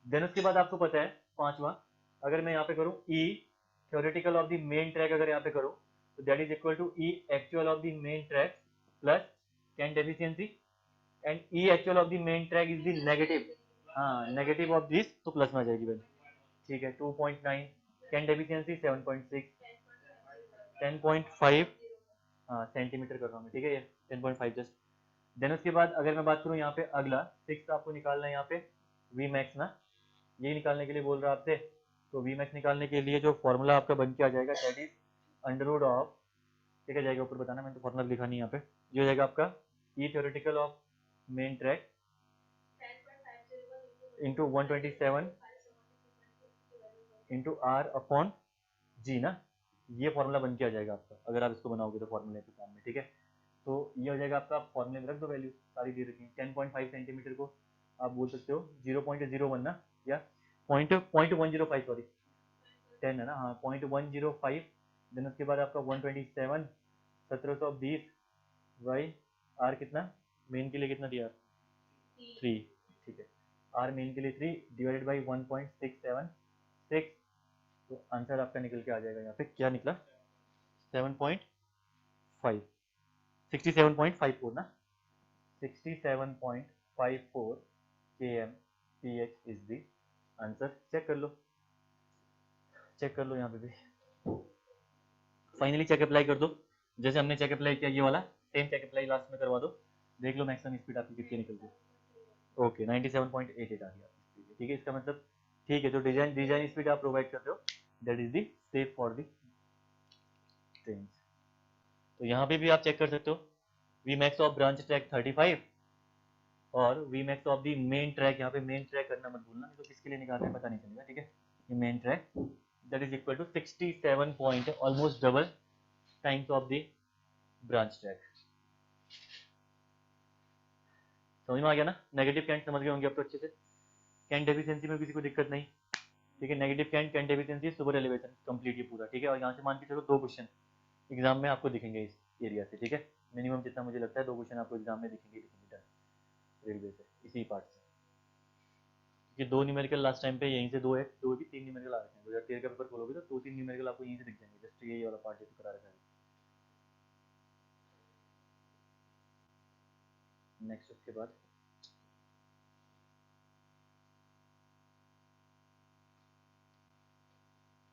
देन उसके बाद आपको पता है पांचवा, अगर मैं यहाँ पे करूँ E theoretical of the main track, अगर यहाँ पे करूँ तो that is equal to E actual of the main track plus cant deficiency, and E actual of the main track is the negative, हाँ नेगेटिव ऑफ दिस, तो plus में आ जाएगी वैल्यू, ठीक है 2.9, कैन डेफिशिएंसी 7.6, 10.5, हाँ सेंटीमीटर कर रहा हूँ मैं, ठीक है ये 10.5 जस्ट। देन उसके बाद अगर मैं बात करूँ यहाँ पे अगला 6 आपको निकालना है यहाँ पे वी मैक्स ना, ये निकालने के लिए बोल रहा आपसे। तो वी मैक्स निकालने के लिए जो फॉर्मूला आपका बन के आ जाएगा that is under root of, ठीक है जाएगा ऊपर बताना, मैंने तो फॉर्मूला लिखा नहीं यहाँ पे, ये हो जाएगा आपका E theoretical of main track into 127 into R upon G ना, ये फॉर्मूला बन के आ जाएगा आपका, अगर आप इसको बनाओगे तो फॉर्मूले के सामने, ठीक है। तो ये हो जाएगा आपका, फॉर्मूले में रख दो वैल्यू, सारी दे रखी है। 10.5 सेंटीमीटर को आप बोल सकते हो 0.01 ना, या पॉइंट 105, सॉरी 10 है ना, हाँ 0.105। देन उसके बाद आपका 127 1720 बाई आर कितना, मेन के लिए कितना दिया 3, ठीक है, आर मेन के लिए 3 डिवाइडेड बाई 1.676, तो आंसर आपका निकल के आ जाएगा यहाँ पे, क्या निकला 7.5, 67.54 ना, 67.54 kmph is the answer. Check कर लो, चेक कर लो यहाँ पे भी, फाइनली चेक अप्लाई कर दो, जैसे हमने चेक अप्लाई किया ये वाला सेम चेक अप्लाई लास्ट में करवा दो, देख लो मैक्सिमम स्पीड आपकी कितनी निकलती है, ओके 97.88 आ गई आपकी स्पीड, ठीक है। इसका मतलब ठीक है, जो डिजाइन स्पीड आप प्रोवाइड करते हो that is the safe for the train, तो यहाँ पे भी आप चेक कर सकते हो, V max of branch track 35 और V max of the main track, यहाँ पे मेन ट्रैक करना मत भूलना, तो किसके लिए निकालना है पता नहीं चलेगा, ठीक है। ये main track that is equal to 67 point, almost double times of the branch track. समझ में आ गया ना? नेगेटिव कैंट समझ गए होंगे अब तो अच्छे से। कैंट एफिशिएंसी में किसी को दिक्कत नहीं, ठीक है। Negative cant, cant efficiency, super elevation, complete ये पूरा, ठीक है। और यहाँ से मान के चलो 2 क्वेश्चन एग्जाम में आपको दिखेंगे इस एरिया से, ठीक है। मिनिमम जितना मुझे लगता है 2 क्वेश्चन आपको एग्जाम में दिखेंगे रेलवे से, इसी पार्ट से। ये 2 न्यूमेरिकल लास्ट टाइम पे यहीं से 2 है, 2 भी 3 न्यूमेरिकल आ रखे हैं। 2013 का पेपर खोलोगे तो 2-3 न्यूमेरिकल आपको यहीं से दिख जाएंगे, जस्ट यही वाला पार्ट जो करा रखा है। नेक्स्ट उसके बाद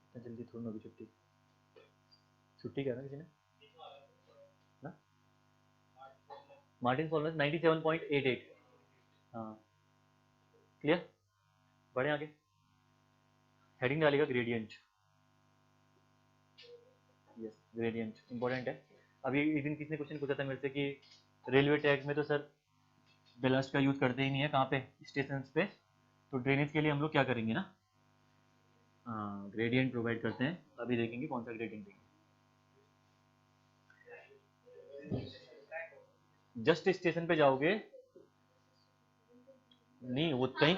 इतना जल्दी थोड़ी ना होगी छुट्टी। छुट्टी क्या ना किसी ने ना, मार्टिन फॉर्मूला 97.88। हाँ क्लियर, बढ़े आगे। हेडिंग डालेगा ग्रेडियंट, यस ग्रेडियंट इंपॉर्टेंट है। अभी एक दिन किसी ने क्वेश्चन पूछा था मेरे से कि रेलवे टैग में तो सर बेलास्ट का यूज करते ही नहीं है, कहाँ पे, स्टेशन पे, तो ड्रेनेज के लिए हम लोग क्या करेंगे ना, हाँ ग्रेडियंट प्रोवाइड करते हैं। अभी देखेंगे कौन सा ग्रेडियंट देंगे। जस्ट स्टेशन पे जाओगे नहीं, वो कहीं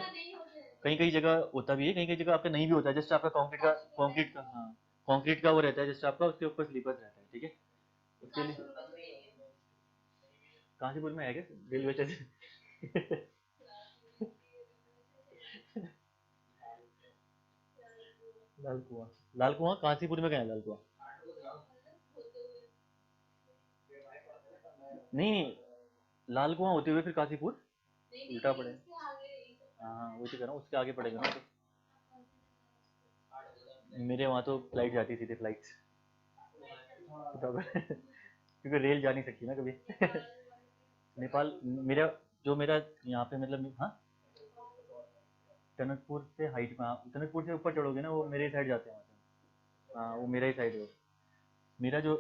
कहीं कहीं जगह होता भी है, कहीं कहीं जगह आपका नहीं भी होता है। जस्ट आपका कंक्रीट का हाँ कंक्रीट का वो रहता है, जस्ट आपका उसके ऊपर स्लीपर्स रहता है, ठीक है। उसके लिए काशीपुर में है क्या रेलवे स्टेशन? लाल कुआं, लाल कुआं काशीपुर में क्या है लाल कुआं? नहीं नहीं, लाल कुआं होते हुए फिर काशीपुर उल्टा पड़ेगा। हाँ वही तो कह रहा हूँ, उसके आगे पड़ेगा ना। तो मेरे वहाँ तो फ्लाइट जाती थी, फ्लाइट क्योंकि रेल जा नहीं सकती ना कभी। नेपाल मेरा, जो मेरा यहाँ पे मतलब, हाँ टनकपुर से हाइट में, टनकपुर से ऊपर चढ़ोगे ना वो मेरे साइड जाते हैं वहाँ से। हाँ वो मेरा ही साइड है, मेरा जो,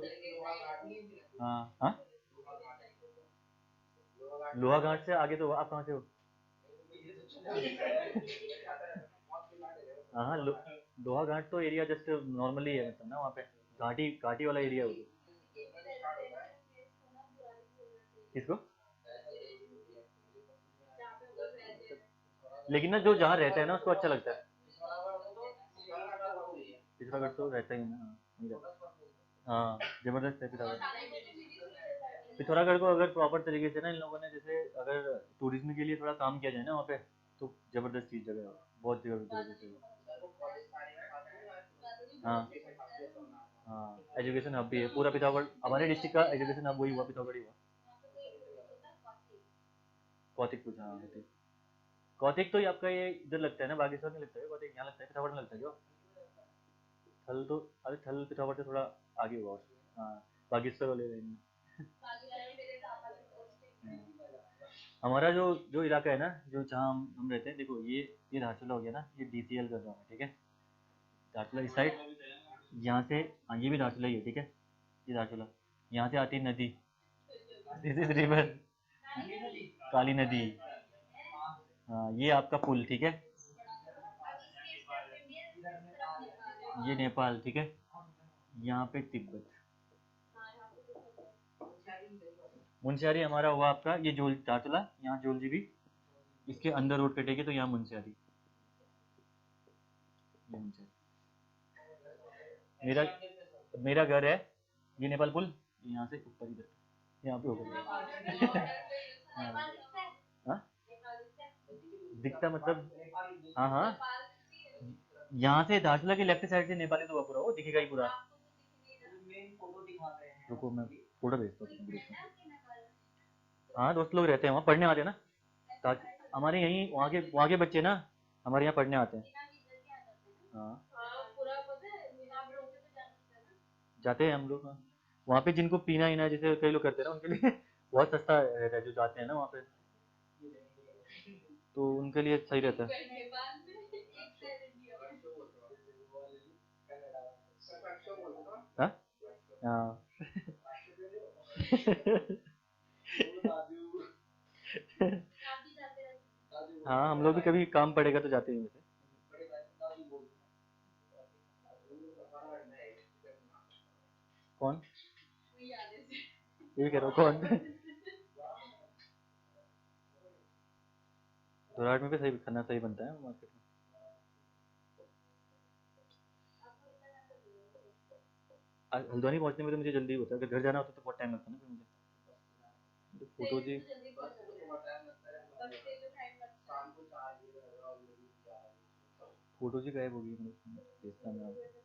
हाँ हाँ लोहा घाट से आगे तो आप कहाँ से हो? हाँ हाँ लोहा घाट तो एरिया जस्ट नॉर्मली है, मतलब ना वहाँ पे घाटी घाटी वाला एरिया है वो। किसको? लेकिन ना जो जहाँ रहता है ना उसको अच्छा लगता है। पिथौरागढ़ तो रहता ही ना, नहीं रहता। हाँ जबरदस्त है पिथौरागढ़। पिथौरागढ़ को अगर प्रॉपर तरीके से ना इन लोगों ने, जैसे अगर टूरिज्म के लिए थोड़ा काम किया जाए ना वहाँ पे, तो जबरदस्त चीज जगह है, बहुत जबरदस्त जगह। हाँ हाँ एजुकेशन हब भी है पूरा पिथौरागढ़, हमारे डिस्ट्रिक्ट का एजुकेशन हब वही हुआ, पिथौरागढ़ ही हुआ। कौतिक पूछा, हाँ कौतिक तो ये आपका ये इधर लगता है ना, बागेश्वर में लगता है कौतिक, यहाँ लगता है पिथौरागढ़ में लगता है जो। थल तो, अरे थल पिथौरागढ़ से थोड़ा आगे होगा और, हाँ बागेश्वर वाले लाइन में। हमारा जो जो इलाका है ना, जो जहाँ हम रहते हैं, देखो ये धारचूला हो गया ना, ये DCL का जोन है, ठीक है। धारचूला इस साइड, यहाँ से, हाँ ये भी धारचूला ही है, ठीक है। ये धारचूला, यहाँ से आती है नदी, दिस इज रिवर, काली नदी। हाँ ये आपका पुल, ठीक है। ये नेपाल, ठीक है। यहाँ पे तिब्बत। मुंशियारी हमारा हुआ आपका ये जोल धारचूला, यहाँ जोलजी भी, इसके अंदर रोड कटेगी तो यहाँ मुंशियारी, ये मुंशियारी। मेरा मेरा घर है, ये नेपाल पुल, यहाँ से ऊपर इधर यहाँ पे होगा। हाँ हाँ दिखता मतलब, हाँ हाँ यहाँ से धारचूला के लेफ्ट साइड से नेपाली तो पूरा वो दिखेगा ही पूरा। रुको मैं फोटो भेजता हूँ ग्रुप में। हाँ दोस्त लोग रहते हैं वहाँ, पढ़ने आते हैं ना, हमारे यहीं वहाँ के बच्चे ना हमारे यहाँ पढ़ने आते हैं। हाँ जाते हैं हम लोग, हाँ। वहाँ पे जिनको पीना ही ना, जैसे कई लोग करते हैं ना, उनके लिए बहुत सस्ता रहता है, जो जाते हैं ना वहाँ पे, तो उनके लिए सही रहता है। हाँ हाँ हाँ हम लोग भी कभी काम पड़ेगा तो जाते हैं वैसे। कौन? ये कह रहा हूँ कौन? जोरहाट में भी सही खाना सही बनता है मार्केट में। हल्द्वानी पहुंचने में तो मुझे जल्दी होता है, अगर घर जाना होता तो बहुत टाइम लगता है ना फिर मुझे। फोटो जी, फोटो जी गायब होगी, भेजता मैं आपको।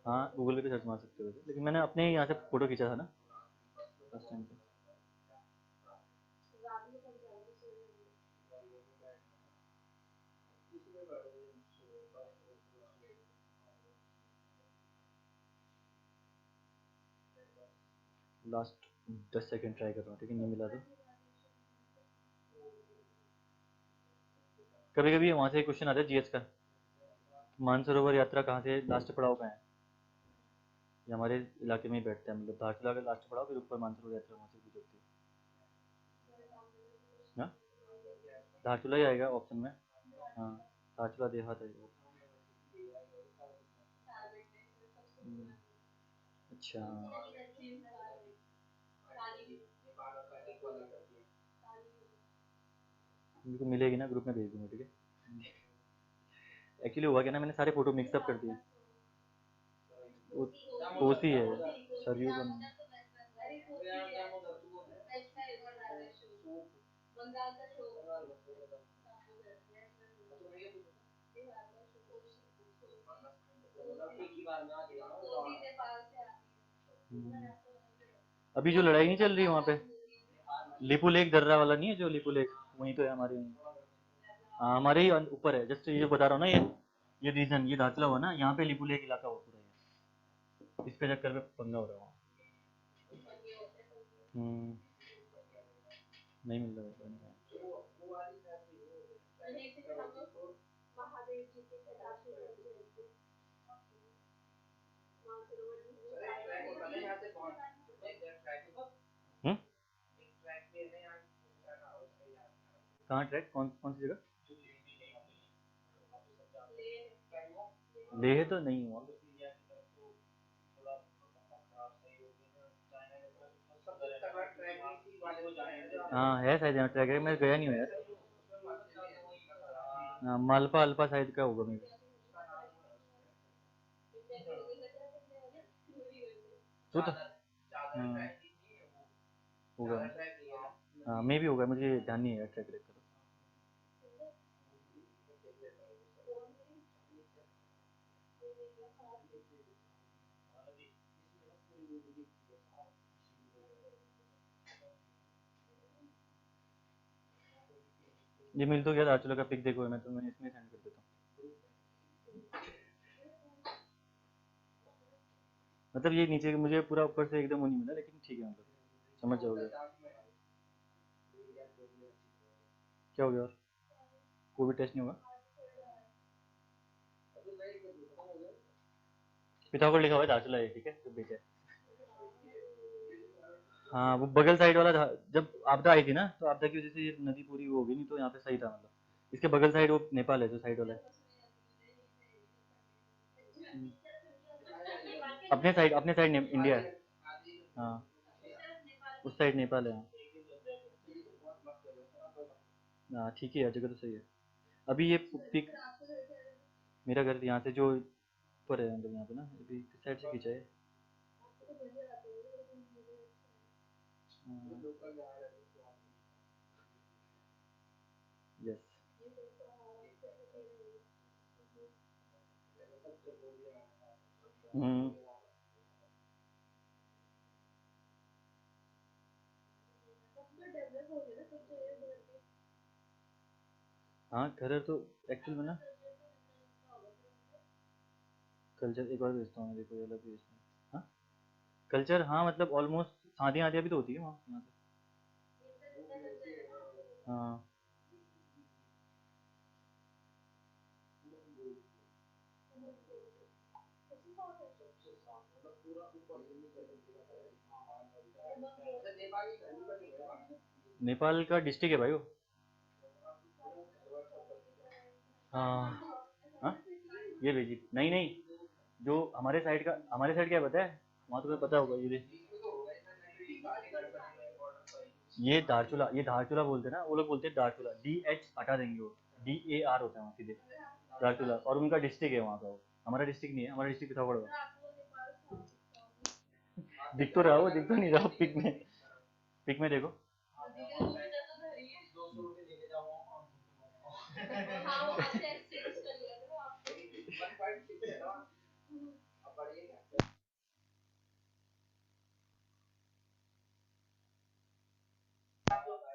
हाँ गूगल पे सर्च मार सकते हो वैसे, लेकिन मैंने अपने यहाँ से फोटो खींचा था ना फर्स्ट टाइम पे। लास्ट 10 सेकंड ट्राई कर रहा हूँ, ठीक है, नहीं मिला तो। कभी कभी वहाँ से क्वेश्चन आता है जीएस का, मानसरोवर यात्रा कहाँ से लास्ट पड़ाव का है। ये हमारे इलाके में ही बैठता है, मतलब धारचूला का लास्ट पड़ाव, फिर ऊपर मानसरोवर यात्रा वहाँ से भी होती है। हाँ धारचूला ही आएगा ऑप्शन में। हाँ धारचूला देहात आएगा। अच्छा मेरे को मिलेगी ना, ग्रुप में भेज दूंगा, ठीक है। एक्चुअली हुआ क्या ना, मैंने सारे फोटो मिक्सअप कर दिए। वो कोसी है, सरयू का नहीं। हम्म। अभी जो लड़ाई नहीं चल रही है वहाँ पे, लिपू लेक दर्रा वाला नहीं है जो लिपू लेक, वहीं तो है हमारे वहीं। हाँ हमारे ही ऊपर है, जस्ट ये बता रहा हूँ ना, ये रीजन ये धाचला हुआ ना, यहाँ पे लिपू लेक इलाका हो पूरा है, इसके चक्कर में पंगा हो रहा है। हम्म, नहीं मिल रहा है। हम्म, कहाँ ट्रैक, कौन कौन सी जगह? लेह तो नहीं हुआ। हाँ है शायद यहाँ ट्रैक है, मैं गया नहीं हूँ यार। हाँ मालपा अल्पा शायद का होगा मेरे। तो हाँ होगा। हाँ मे भी होगा, मुझे ध्यान नहीं है ट्रैक रेक का। ये मिल तो गया धारचूला का, पिक देखो, मैं तो मैं इसमें सेंड कर देता हूँ। मतलब ये नीचे मुझे पूरा ऊपर से एकदम वो नहीं मिला, लेकिन ठीक है, मतलब समझ जाओगे। क्या हो गया और? कोविड टेस्ट नहीं होगा? पिथौरागढ़ लिखा हुआ है धारचूला है, ठीक है, तो बेचा है। हाँ वो बगल साइड वाला था, जब आपदा आई थी ना, तो आपदा की वजह से ये नदी पूरी वो हो गई, नहीं तो यहाँ पे सही था, मतलब इसके बगल साइड वो नेपाल है, जो साइड वाला है। अपने साइड इंडिया है। हाँ उस साइड नेपाल है। हाँ ठीक है, जगह तो सही है। अभी ये पिक, मेरा घर यहाँ से जो ऊपर है, मतलब यहाँ पे ना, अभी किस साइड से खींचा है? यस। हम्म। हाँ घर तो एक्चुअल में ना, कल्चर एक बार भेजता हूँ, देखो ये अलग भेजता हूँ। हाँ कल्चर, हाँ मतलब ऑलमोस्ट शादियाँ आदियाँ भी तो होती है वहाँ यहाँ से। हाँ नेपाल का डिस्ट्रिक्ट है भाई वो। हाँ हाँ, ये भेजी नहीं नहीं, जो हमारे साइड क्या है पता है, वहाँ तुम्हें पता होगा, ये धारचूला, ये धारचूला बोलते हैं ना, वो लोग बोलते हैं दारचूला, DH हटा देंगे वो, DAR होता है वहाँ सीधे, धारचूला, और उनका डिस्ट्रिक्ट है वहाँ का वो। हमारा डिस्ट्रिक्ट नहीं है, हमारा डिस्ट्रिक्ट पिथौरागढ़ हुआ। दिख तो रहा हो, दिख तो नहीं रहा, पिक में देखो।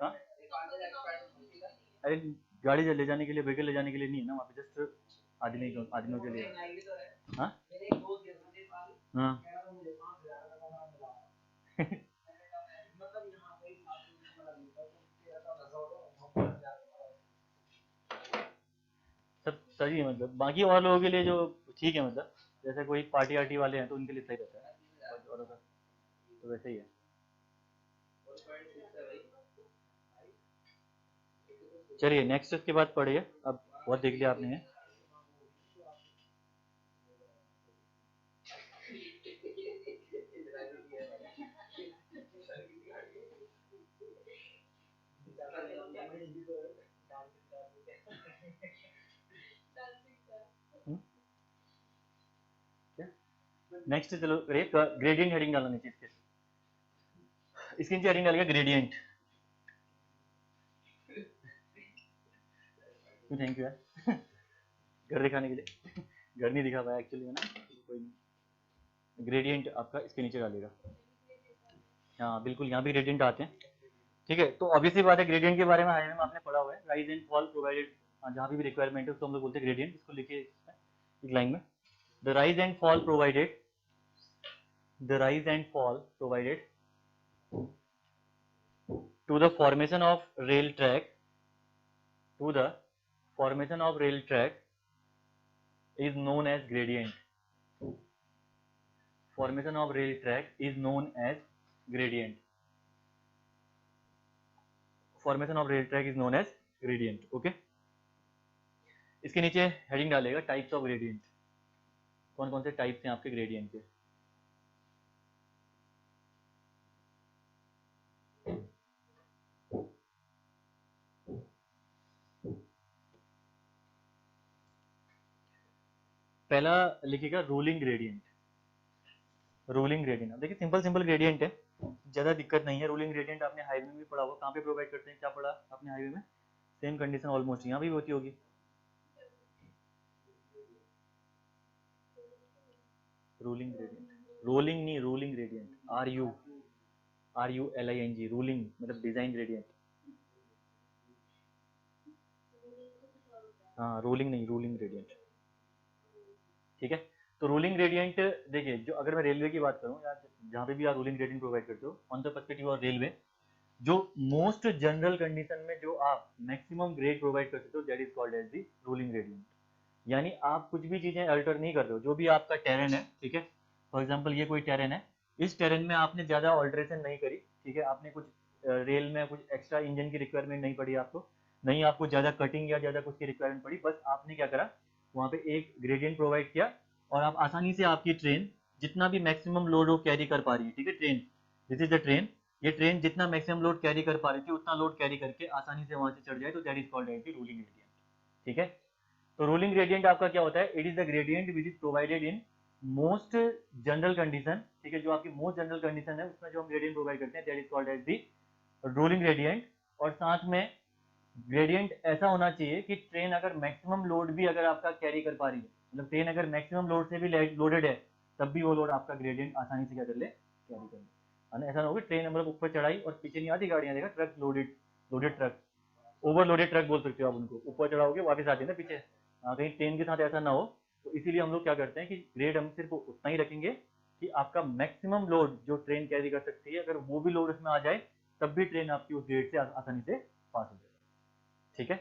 हाँ? अरे गाड़ी ले जाने के लिए, व्हीकल ले जाने के लिए नहीं है ना वहाँ पे, जस्ट आदमियों के लिए। हाँ हाँ सब सही है, मतलब बाकी और लोगों के लिए जो ठीक है, मतलब जैसे कोई पार्टी आर्टी वाले हैं तो उनके लिए सही रहता है, और तो वैसे ही है। चलिए नेक्स्ट उसके बाद पढ़िए, अब बहुत देख लिया आपने। नेक्स्ट चलो, ग्रेडियंट हेडिंग डालना नीचे इसके नीचे हेडिंग डालेगा ग्रेडियंट। थैंक यू यार घर दिखाने के लिए, घर नहीं दिखा पाया एक्चुअली, है ना, कोई नहीं। ग्रेडियंट आपका इसके नीचे डालेगा। हाँ बिल्कुल, यहाँ भी ग्रेडियंट आते हैं। ठीक है, तो ऑब्वियसली बात है, ग्रेडियंट के बारे में हाईवे में आपने पढ़ा हुआ है, राइज एंड फॉल प्रोवाइडेड, जहाँ भी रिक्वायरमेंट है उसको हम लोग बोलते हैं ग्रेडियंट। इसको लिखिए एक लाइन में, the rise and fall provided, the rise and fall provided to the formation of rail track, to the formation of rail track is known as gradient. Formation of rail track is known as gradient. Formation of rail track is known as gradient. Okay, इसके नीचे heading डालेगा types of gradient, कौन कौन से types हैं आपके gradient के। पहला लिखिएगा रोलिंग ग्रेडियंट। रोलिंग ग्रेडियंट, अब देखिए सिंपल सिंपल ग्रेडियंट है, ज्यादा दिक्कत नहीं है। रोलिंग ग्रेडियंट आपने हाईवे में भी पढ़ा होगा, कहाँ पे प्रोवाइड करते हैं, क्या पढ़ा आपने हाईवे में, सेम कंडीशन ऑलमोस्ट यहाँ भी होती होगी। रोलिंग ग्रेडियंट, रोलिंग नहीं, रोलिंग ग्रेडियंट, RULING, रूलिंग मतलब डिजाइन ग्रेडियंट। हाँ रोलिंग नहीं, रूलिंग ग्रेडियंट। ठीक है, तो रूलिंग ग्रेडियंट देखिए, जो अगर मैं रेलवे की बात करूँ या जहाँ पे भी आप रूलिंग ग्रेडियंट प्रोवाइड करते हो on the perspective of railway, जो मोस्ट जनरल कंडीशन में जो आप मैक्सिमम ग्रेड प्रोवाइड कर सकते हो, that is called as the ruling gradient. यानी आप कुछ भी चीजें अल्टर नहीं कर रहे हो, जो भी आपका टेरेन है, ठीक है, फॉर एग्जाम्पल ये कोई टेरेन है, इस टेरेन में आपने ज्यादा ऑल्ट्रेशन नहीं करी, ठीक है, आपने कुछ रेल में कुछ एक्स्ट्रा इंजन की रिक्वायरमेंट नहीं पड़ी आपको, नहीं आपको ज्यादा कटिंग या ज्यादा कुछ की रिक्वायरमेंट पड़ी, बस आपने क्या करा, वहाँ पे एक ग्रेडियंट प्रोवाइड किया, और आप आसानी से आपकी ट्रेन जितना भी मैक्सिमम लोड वो कैरी कर पा रही है, ठीक है, train, this is the train, ये ट्रेन जितना मैक्सिमम लोड कैरी कर पा रही थी उतना लोड कैरी करके आसानी से वहां से चढ़ जाए, तो that is called as the ruling gradient. ठीक है, तो रोलिंग ग्रेडियंट आपका क्या होता है, it is the gradient which is provided in most general condition, ठीक है, जो आपकी मोस्ट जनरल कंडीशन है उसमें जो हम ग्रेडियंट प्रोवाइड करते हैं, that is called as the rolling gradient. और साथ में ग्रेडियंट ऐसा होना चाहिए कि ट्रेन अगर मैक्सिमम लोड भी अगर आपका कैरी कर पा रही है, मतलब ट्रेन अगर मैक्सिमम लोड से भी लोडेड है, तब भी वो लोड आपका ग्रेडियंट आसानी से क्या कर ले, कैरी कर ले। ऐसा ना हो कि ट्रेन मतलब ऊपर चढ़ाई और पीछे नहीं आती गाड़ियां, देखा truck loaded, loaded truck, overloaded truck बोल सकते हो आप उनको, ऊपर चढ़ाओगे वापस आते हैं ना पीछे। हाँ, कहीं ट्रेन के साथ ऐसा ना हो, तो इसीलिए हम लोग क्या करते हैं कि ग्रेड हम सिर्फ उतना ही रखेंगे कि आपका मैक्सिमम लोड जो ट्रेन कैरी कर सकती है, अगर वो भी लोड उसमें आ जाए तब भी ट्रेन आपकी उस ग्रेड से आसानी से पास हो जाए। ठीक है,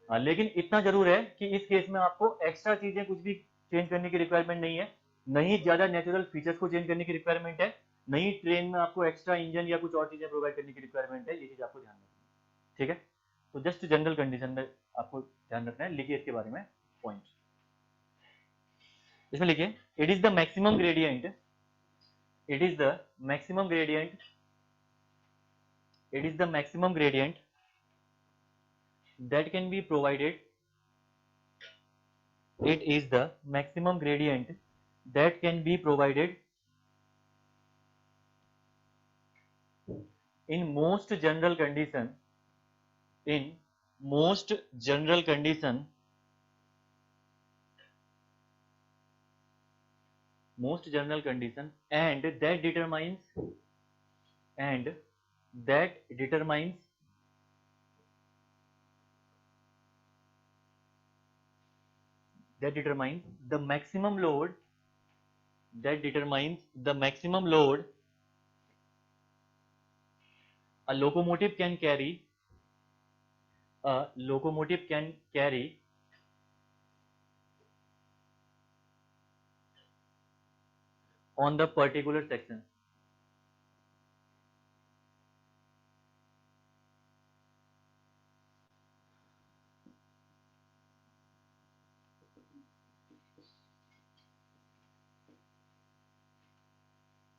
हाँ, लेकिन इतना जरूर है कि इस केस में आपको एक्स्ट्रा चीजें कुछ भी चेंज करने की रिक्वायरमेंट नहीं है, नहीं ज्यादा नेचुरल फीचर्स को चेंज करने की रिक्वायरमेंट है, नहीं ट्रेन में आपको एक्स्ट्रा इंजन या कुछ और चीजें प्रोवाइड करने की रिक्वायरमेंट है, ये चीज आपको ध्यान रखना है, ठीक है। तो जस्ट जनरल कंडीशन में आपको ध्यान रखना है, लिखिए इसके बारे में पॉइंट। इसमें लिखिए it is the maximum gradient, it is the maximum gradient, it is the maximum gradient that can be provided, it is the maximum gradient that can be provided in most general condition, in most general condition, most general condition, and that determines, and that determines the maximum load, that determines the maximum load a locomotive can carry, a locomotive can carry on the particular section.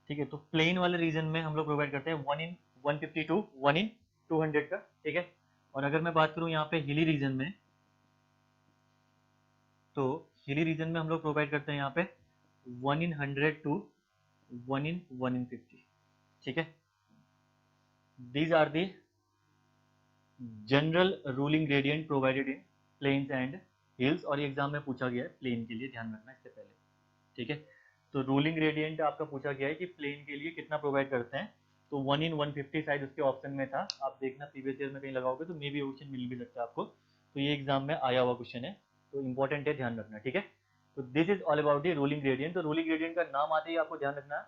ठीक है, तो plane वाले reason में हम लोग provide करते हैं 1 in 152, 1 in 200 का, ठीक है। और अगर मैं बात करूं यहाँ पे हिली रीजन में, तो हिली रीजन में हम लोग प्रोवाइड करते हैं यहाँ पे 1 in 100 to 1 in 150, ठीक है। These are the general ruling gradient provided in plains and hills, और ये एग्जाम में पूछा गया है प्लेन के लिए, ध्यान रखना इससे पहले, ठीक है। तो रूलिंग ग्रेडियंट आपका पूछा गया है कि प्लेन के लिए कितना प्रोवाइड करते हैं, तो 1 in 150 शायद उसके ऑप्शन में था, आप देखना प्रीवियस ईयर में कहीं लगाओगे तो मे भी ऑप्शन मिल भी सकता है आपको, तो ये एग्जाम में आया हुआ क्वेश्चन है, तो इंपॉर्टेंट है, ध्यान रखना, ठीक है। तो this is all about the ruling gradient. तो रूलिंग ग्रेडियंट का नाम आते ही आपको ध्यान रखना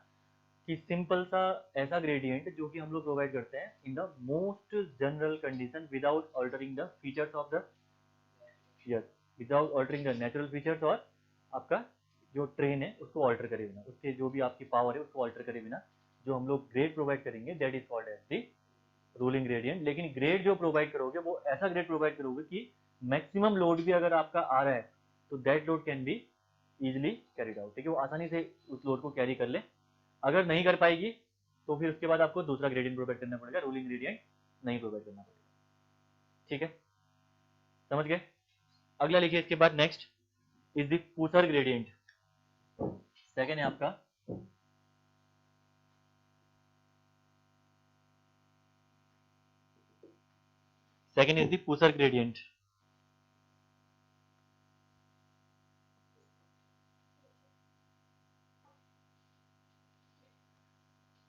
कि सिंपल सा ऐसा ग्रेडियंट जो कि हम लोग प्रोवाइड करते हैं in the most general condition without altering the features of the, yes, without altering the natural features, और आपका जो ट्रेन है उसको ऑल्टर करे बिना, उसके जो भी आपकी पावर है उसको ऑल्टर करे बिना जो हम लोग ग्रेड प्रोवाइड करेंगे that is called as the ruling gradient. लेकिन ग्रेड जो प्रोवाइड करोगे वो ऐसा ग्रेड प्रोवाइड करोगे कि मैक्सिमम लोड भी अगर आपका आ रहा है तो that load can be easily carried out, ठीक है, वो आसानी से उस लोड को कैरी कर ले। अगर नहीं कर पाएगी तो फिर उसके बाद आपको दूसरा ग्रेडियंट प्रोवाइड करना पड़ेगा, रूलिंग ग्रेडियंट नहीं प्रोवाइड करना पड़ेगा, ठीक है, समझ गए। अगला लिखिए इसके बाद next is the pusher gradient, second है आपका second is the pusher gradient,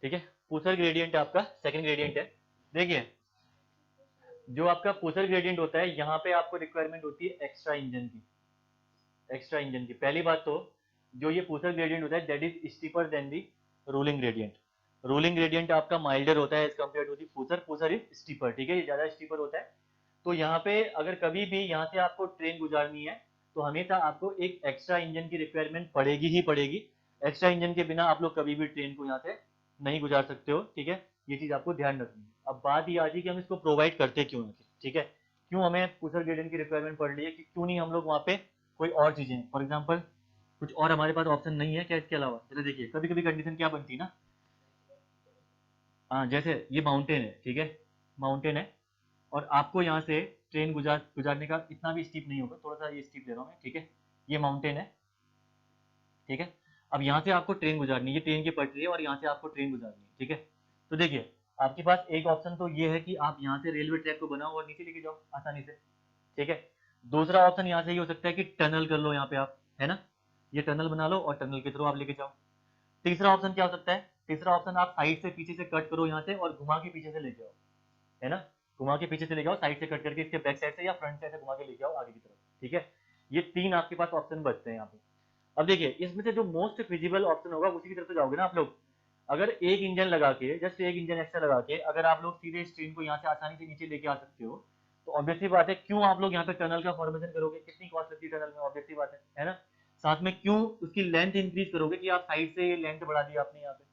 ठीक है। पूसर ग्रेडियंट आपका सेकंड ग्रेडियंट है। देखिए जो आपका पूसर ग्रेडियंट होता है यहाँ पे आपको रिक्वायरमेंट होती है एक्स्ट्रा इंजन की, एक्स्ट्रा इंजन की। पहली बात तो जो ये पूसर ग्रेडियंट होता है that is steeper than the ruling gradient. Ruling gradient आपका माइल्डर होता है as compare to the pusher, pusher is steeper, ठीक है, ये ज्यादा स्टीपर होता है। तो यहाँ पे अगर कभी भी यहाँ से आपको ट्रेन गुजारनी है तो हमेशा आपको एक एक्स्ट्रा इंजन की रिक्वायरमेंट पड़ेगी ही पड़ेगी। एक्स्ट्रा इंजन के बिना आप लोग कभी भी ट्रेन को यहाँ से नहीं गुजार सकते हो, ठीक है, ये चीज आपको ध्यान रखनी है। अब बात ये आती है कि हम इसको प्रोवाइड करते क्यों हैं, ठीक है, क्यों हमें पूसर ग्रेडियंट की रिक्वायरमेंट पड़ रही है, कि क्यों नहीं हम लोग वहाँ पे कोई और चीजें, फॉर एग्जाम्पल कुछ और हमारे पास ऑप्शन नहीं है क्या इसके अलावा। चलो देखिए कभी कभी कंडीशन क्या बनती है ना, हाँ जैसे ये माउंटेन है, ठीक है, माउंटेन है और आपको यहाँ से ट्रेन गुजारने का इतना भी स्टीप नहीं होगा, थोड़ा सा ये स्टीप दे रहा हूँ मैं, ठीक है, ये माउंटेन है, ठीक है। अब यहाँ से आपको ट्रेन गुजारनी है, ये ट्रेन की पटरी है और यहाँ से आपको ट्रेन गुजारनी है, ठीक है। तो देखिए आपके पास एक ऑप्शन तो ये है कि आप यहाँ से रेलवे ट्रैक को बनाओ और नीचे लेके जाओ आसानी से, ठीक है। दूसरा ऑप्शन यहाँ से ये हो सकता है कि टनल कर लो यहाँ पे आप, है ना, ये टनल बना लो और टनल के थ्रू आप लेके जाओ। तीसरा ऑप्शन क्या हो सकता है, तीसरा ऑप्शन आप साइड से पीछे से कट करो यहाँ से और घुमा के पीछे से लेके आओ, है ना, घुमा के पीछे से लेके आओ, साइड से कट करके इसके बैक साइड से या फ्रंट साइड से घुमा के लेके आओ आगे की तरफ, ठीक है। ये तीन आपके पास ऑप्शन बचते हैं यहाँ पे। अब देखिए इसमें से जो मोस्ट फिजिबल ऑप्शन होगा उसी की तरफ से जाओगे ना आप लोग। अगर एक इंजन लगा के, जस्ट एक इंजन एक्स्ट्रा लगा के अगर आप लोग सीधे इस ट्रेन को यहाँ से आसानी से नीचे लेके आ सकते हो तो ऑब्वियसली बात है क्यों आप लोग यहाँ पे टनल का फॉर्मेशन करोगे, कितनी कॉस्ट लगती है टनल में, ऑब्वियसली बात है ना। साथ में क्यों उसकी लेंथ इंक्रीज करोगे कि आप साइड से लेंथ बढ़ा दी आपने यहाँ पे,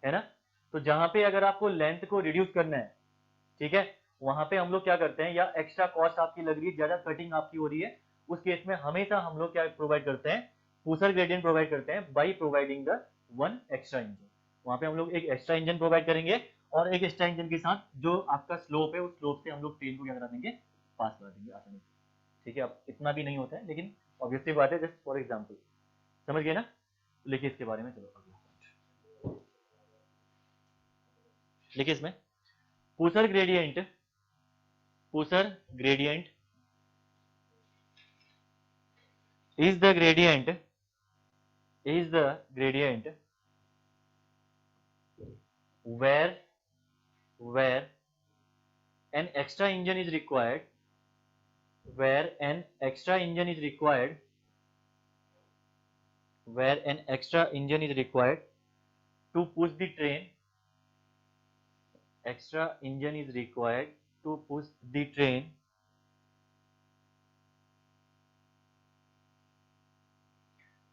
है ना। तो जहां पे अगर आपको लेंथ को रिड्यूस करना है, ठीक है, वहां पे हम लोग क्या करते हैं, या एक्स्ट्रा कॉस्ट आपकी लग रही है, ज्यादा कटिंग आपकी हो रही है, उस केस में हमेशा हम लोग क्या प्रोवाइड करते हैं, पूसर ग्रेडियंट प्रोवाइड करते हैं by providing the one extra engine. वहां पे हम लोग एक एक्स्ट्रा इंजन प्रोवाइड करेंगे और एक एक्स्ट्रा इंजन के साथ जो आपका स्लोप है उस स्लोप से हम लोग ट्रेन को क्या करा देंगे, पास करा देंगे आसानी से। ठीक है, अब इतना भी नहीं होता है लेकिन ऑब्वियसली बात है, जस्ट फॉर एग्जाम्पल, समझ गए ना। लिखिए इसके बारे में, चलो अगला पॉइंट लिखिए इसमें, pusher gradient, pusher gradient is the gradient, is the gradient where an extra engine is required, where an extra engine is required, where an extra engine is required to push the train, extra engine is required to push the train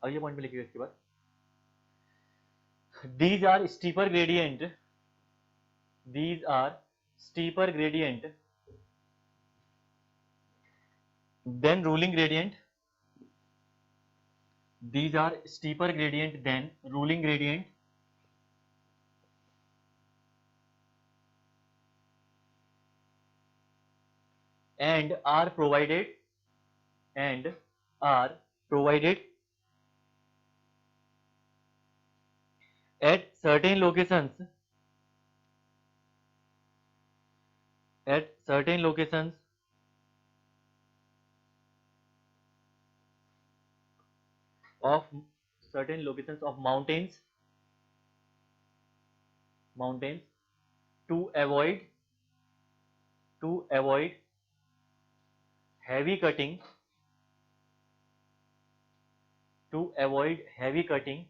अगले point में लिखिएगा इसके बाद, these are steeper gradient, these are steeper gradient than ruling gradient, these are steeper gradient than ruling gradient, and are provided at certain locations, at certain locations of mountains to avoid heavy cutting, to avoid heavy cutting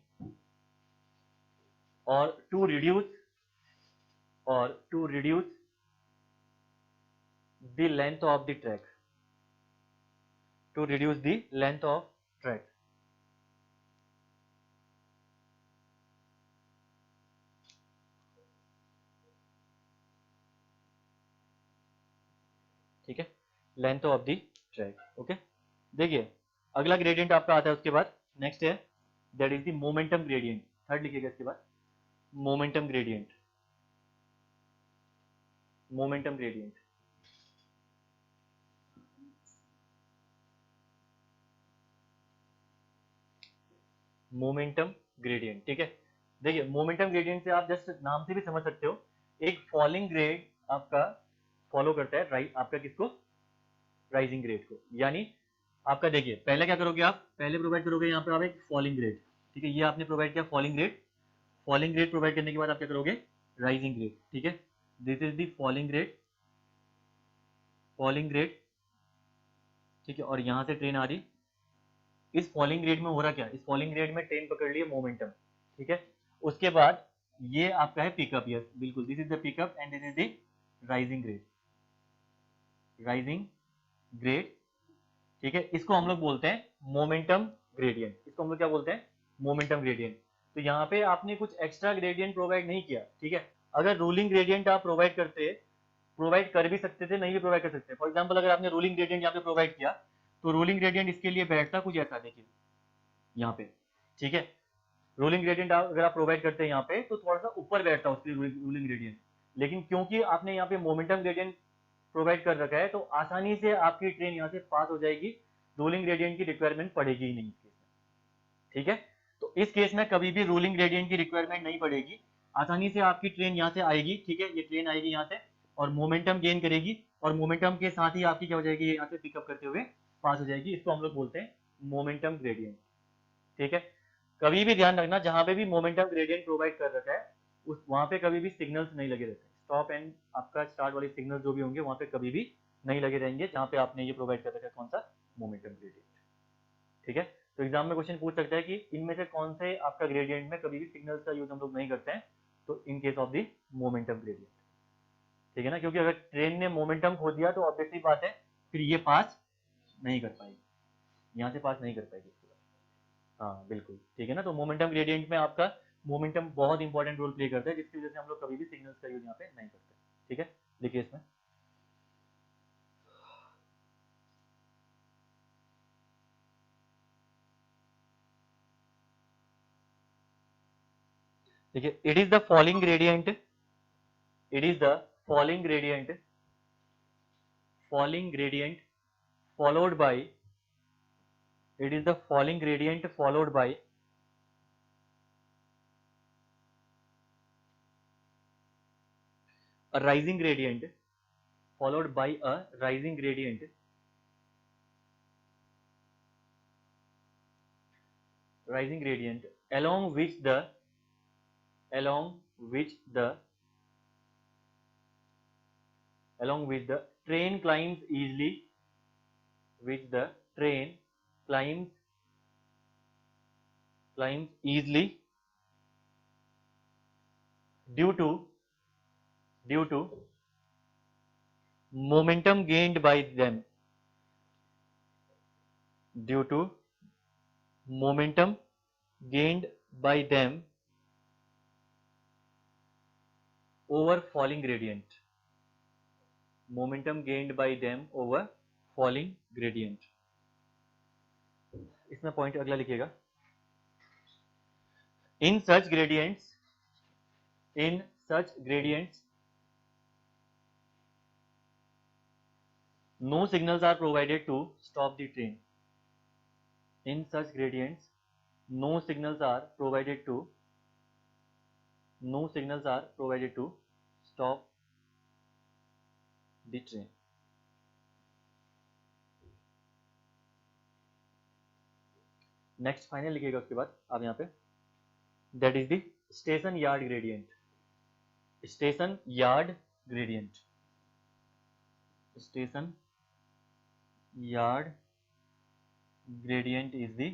or to reduce the length of the track, to reduce the length of track। ठीक है, length of the track. Okay, देखिए अगला gradient आपका आता है उसके बाद, next है that is the momentum gradient. Third लिखिएगा इसके बाद, momentum gradient, momentum gradient. Momentum gradient, ठीक है। देखिए मोमेंटम ग्रेडियंट से आप जस्ट नाम से भी समझ सकते हो, एक फॉलिंग ग्रेड आपका फॉलो करता है, राइट, आपका किसको, राइजिंग ग्रेड को। यानी आपका देखिए पहले क्या करोगे आप, पहले प्रोवाइड करोगे यहाँ पे आप एक फॉलिंग ग्रेड, ठीक है, ये आपने प्रोवाइड किया falling grade. Falling grade provide करने के बाद आप क्या करोगे, राइजिंग ग्रेड, ठीक है, this is the falling grade, falling grade, ठीक है, और यहां से ट्रेन आ रही, इस फॉलिंग ग्रेड में हो रहा क्या, इस फॉलिंग ग्रेड में ट्रेन पकड़ लिए मोमेंटम, ठीक है। उसके बाद ये आपका है पिकअप, यस बिल्कुल, this is the pickup and this is the rising grade, rising grade, ठीक है। इसको हम लोग बोलते हैं मोमेंटम ग्रेडियंट, इसको हम लोग क्या बोलते हैं, मोमेंटम ग्रेडियंट। तो यहाँ पे आपने कुछ एक्स्ट्रा ग्रेडियंट प्रोवाइड नहीं किया, ठीक है। अगर रूलिंग ग्रेडियंट आप प्रोवाइड कर भी सकते थे, नहीं भी प्रोवाइड कर सकते। फॉर एग्जाम्पल अगर आपने रूलिंग ग्रेडियंट यहाँ पे प्रोवाइड किया तो रूलिंग ग्रेडियंट इसके लिए बैठता कुछ ऐसा, देखिए यहाँ पे, ठीक है। रूलिंग ग्रेडियंट अगर आप प्रोवाइड करते हैं यहाँ पे तो थोड़ा सा ऊपर बैठता उसके रूलिंग ग्रेडियंट, लेकिन क्योंकि आपने यहाँ पे मोमेंटम ग्रेडियंट प्रोवाइड कर रखा है तो आसानी से आपकी ट्रेन यहाँ से पास हो जाएगी, रूलिंग ग्रेडियंट की रिक्वायरमेंट पड़ेगी ही नहीं इस केस में, ठीक है। तो इस केस में कभी भी रूलिंग ग्रेडियंट की रिक्वायरमेंट नहीं पड़ेगी, आसानी से आपकी ट्रेन यहाँ से आएगी, ठीक है, ये ट्रेन आएगी यहाँ से और मोमेंटम गेन करेगी और मोमेंटम के साथ ही आपकी क्या हो जाएगी, यहाँ से पिकअप करते हुए पास हो जाएगी। इसको हम लोग बोलते हैं मोमेंटम ग्रेडियंट, ठीक है। कभी भी ध्यान रखना जहां पे भी मोमेंटम ग्रेडियंट प्रोवाइड कर रखा है उस वहां पे कभी भी सिग्नल्स नहीं लगे रहते, स्टॉप एंड आपका स्टार्ट वाली सिग्नल जो भी होंगे वहां पे कभी भी नहीं लगे रहेंगे जहां पे आपने ये प्रोवाइड कर रखा है, कौन सा, मोमेंटम ग्रेडियंट, ठीक है। तो एग्जाम में क्वेश्चन पूछ सकता है कि इनमें से कौन से आपका ग्रेडियंट में कभी भी सिग्नल्स का यूज हम लोग नहीं करते हैं, तो इन case of the momentum gradient, ठीक है ना, क्योंकि अगर ट्रेन ने मोमेंटम खो दिया तो ऑब्वियसली बात है फिर ये पास नहीं कर पाएगी, यहाँ से पास नहीं कर पाएगी। हाँ बिल्कुल ठीक है ना। तो मोमेंटम ग्रेडियंट में आपका मोमेंटम बहुत इंपॉर्टेंट रोल प्ले करता है, जिसकी वजह से हम लोग कभी भी सिग्नल्स का यूज यहाँ पे नहीं करते। ठीक है, देखिए इसमें देखिए, it is the falling gradient, it is the falling gradient, falling gradient followed by, it is the falling gradient followed by a rising gradient, followed by a rising gradient, rising gradient along which the, along which the, along which the train climbs easily, which the train climbs, climbs easily due to, due to momentum gained by them, due to momentum gained by them over falling gradient, momentum gained by them over falling gradient। इसमें point अगला लिखिएगा, in such gradients, in such gradients no signals are provided to stop the train, in such gradients no signals are provided to, no signals are provided to stop the train। Next final लिखिएगा उसके बाद आप यहाँ पे, that is the station yard gradient, station yard gradient, station yard gradient is the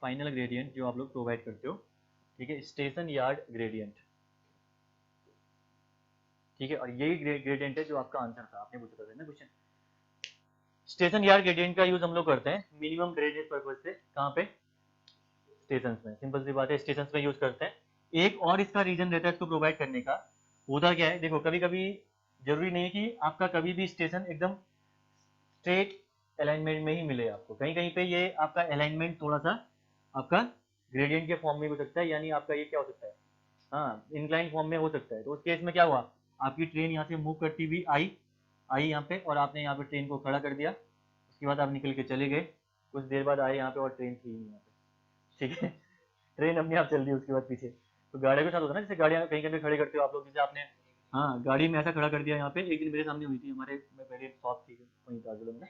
final gradient जो आप लोग provide करते हो। ठीक है, स्टेशन यार्ड ग्रेडियंट। ठीक है, और यही ग्रेडियंट है जो आपका आंसर था, आपने पूछा था ना क्वेश्चन। स्टेशन यार्ड ग्रेडियंट का यूज हम लोग करते हैं मिनिमम ड्रेनेज पर्पज से, कहाँ पे, स्टेशन में। सिंपल सी बात है, स्टेशन में यूज करते हैं। एक और इसका रीजन रहता है इसको प्रोवाइड करने का, होता क्या है, देखो कभी कभी जरूरी नहीं है कि आपका कभी भी स्टेशन एकदम स्ट्रेट अलाइनमेंट में ही मिले आपको, कहीं कहीं पे ये आपका अलाइनमेंट थोड़ा सा आपका ग्रेडियंट के फॉर्म में हो सकता है, यानी आपका ये क्या हो सकता है, हाँ इंक्लाइन फॉर्म में हो सकता है। तो उस केस में क्या हुआ, आपकी ट्रेन यहाँ से मूव करती हुई आई, आई यहाँ पे, और आपने यहाँ पे ट्रेन को खड़ा कर दिया, उसके बाद आप निकल के चले गए, कुछ देर बाद आए यहाँ पे और ट्रेन थी नहीं यहाँ पे। ठीक है, ट्रेन अपने आप चल रही है उसके बाद पीछे। तो गाड़ियों के साथ होता है ना, जैसे गाड़ियाँ कहीं कहीं खड़े करते हो आप लोग, जैसे आपने हाँ गाड़ी में ऐसा खड़ा कर दिया यहाँ पे। एक दिन मेरे सामने हुई थी, हमारे में पहले शॉप थी वहीं ताजुल में,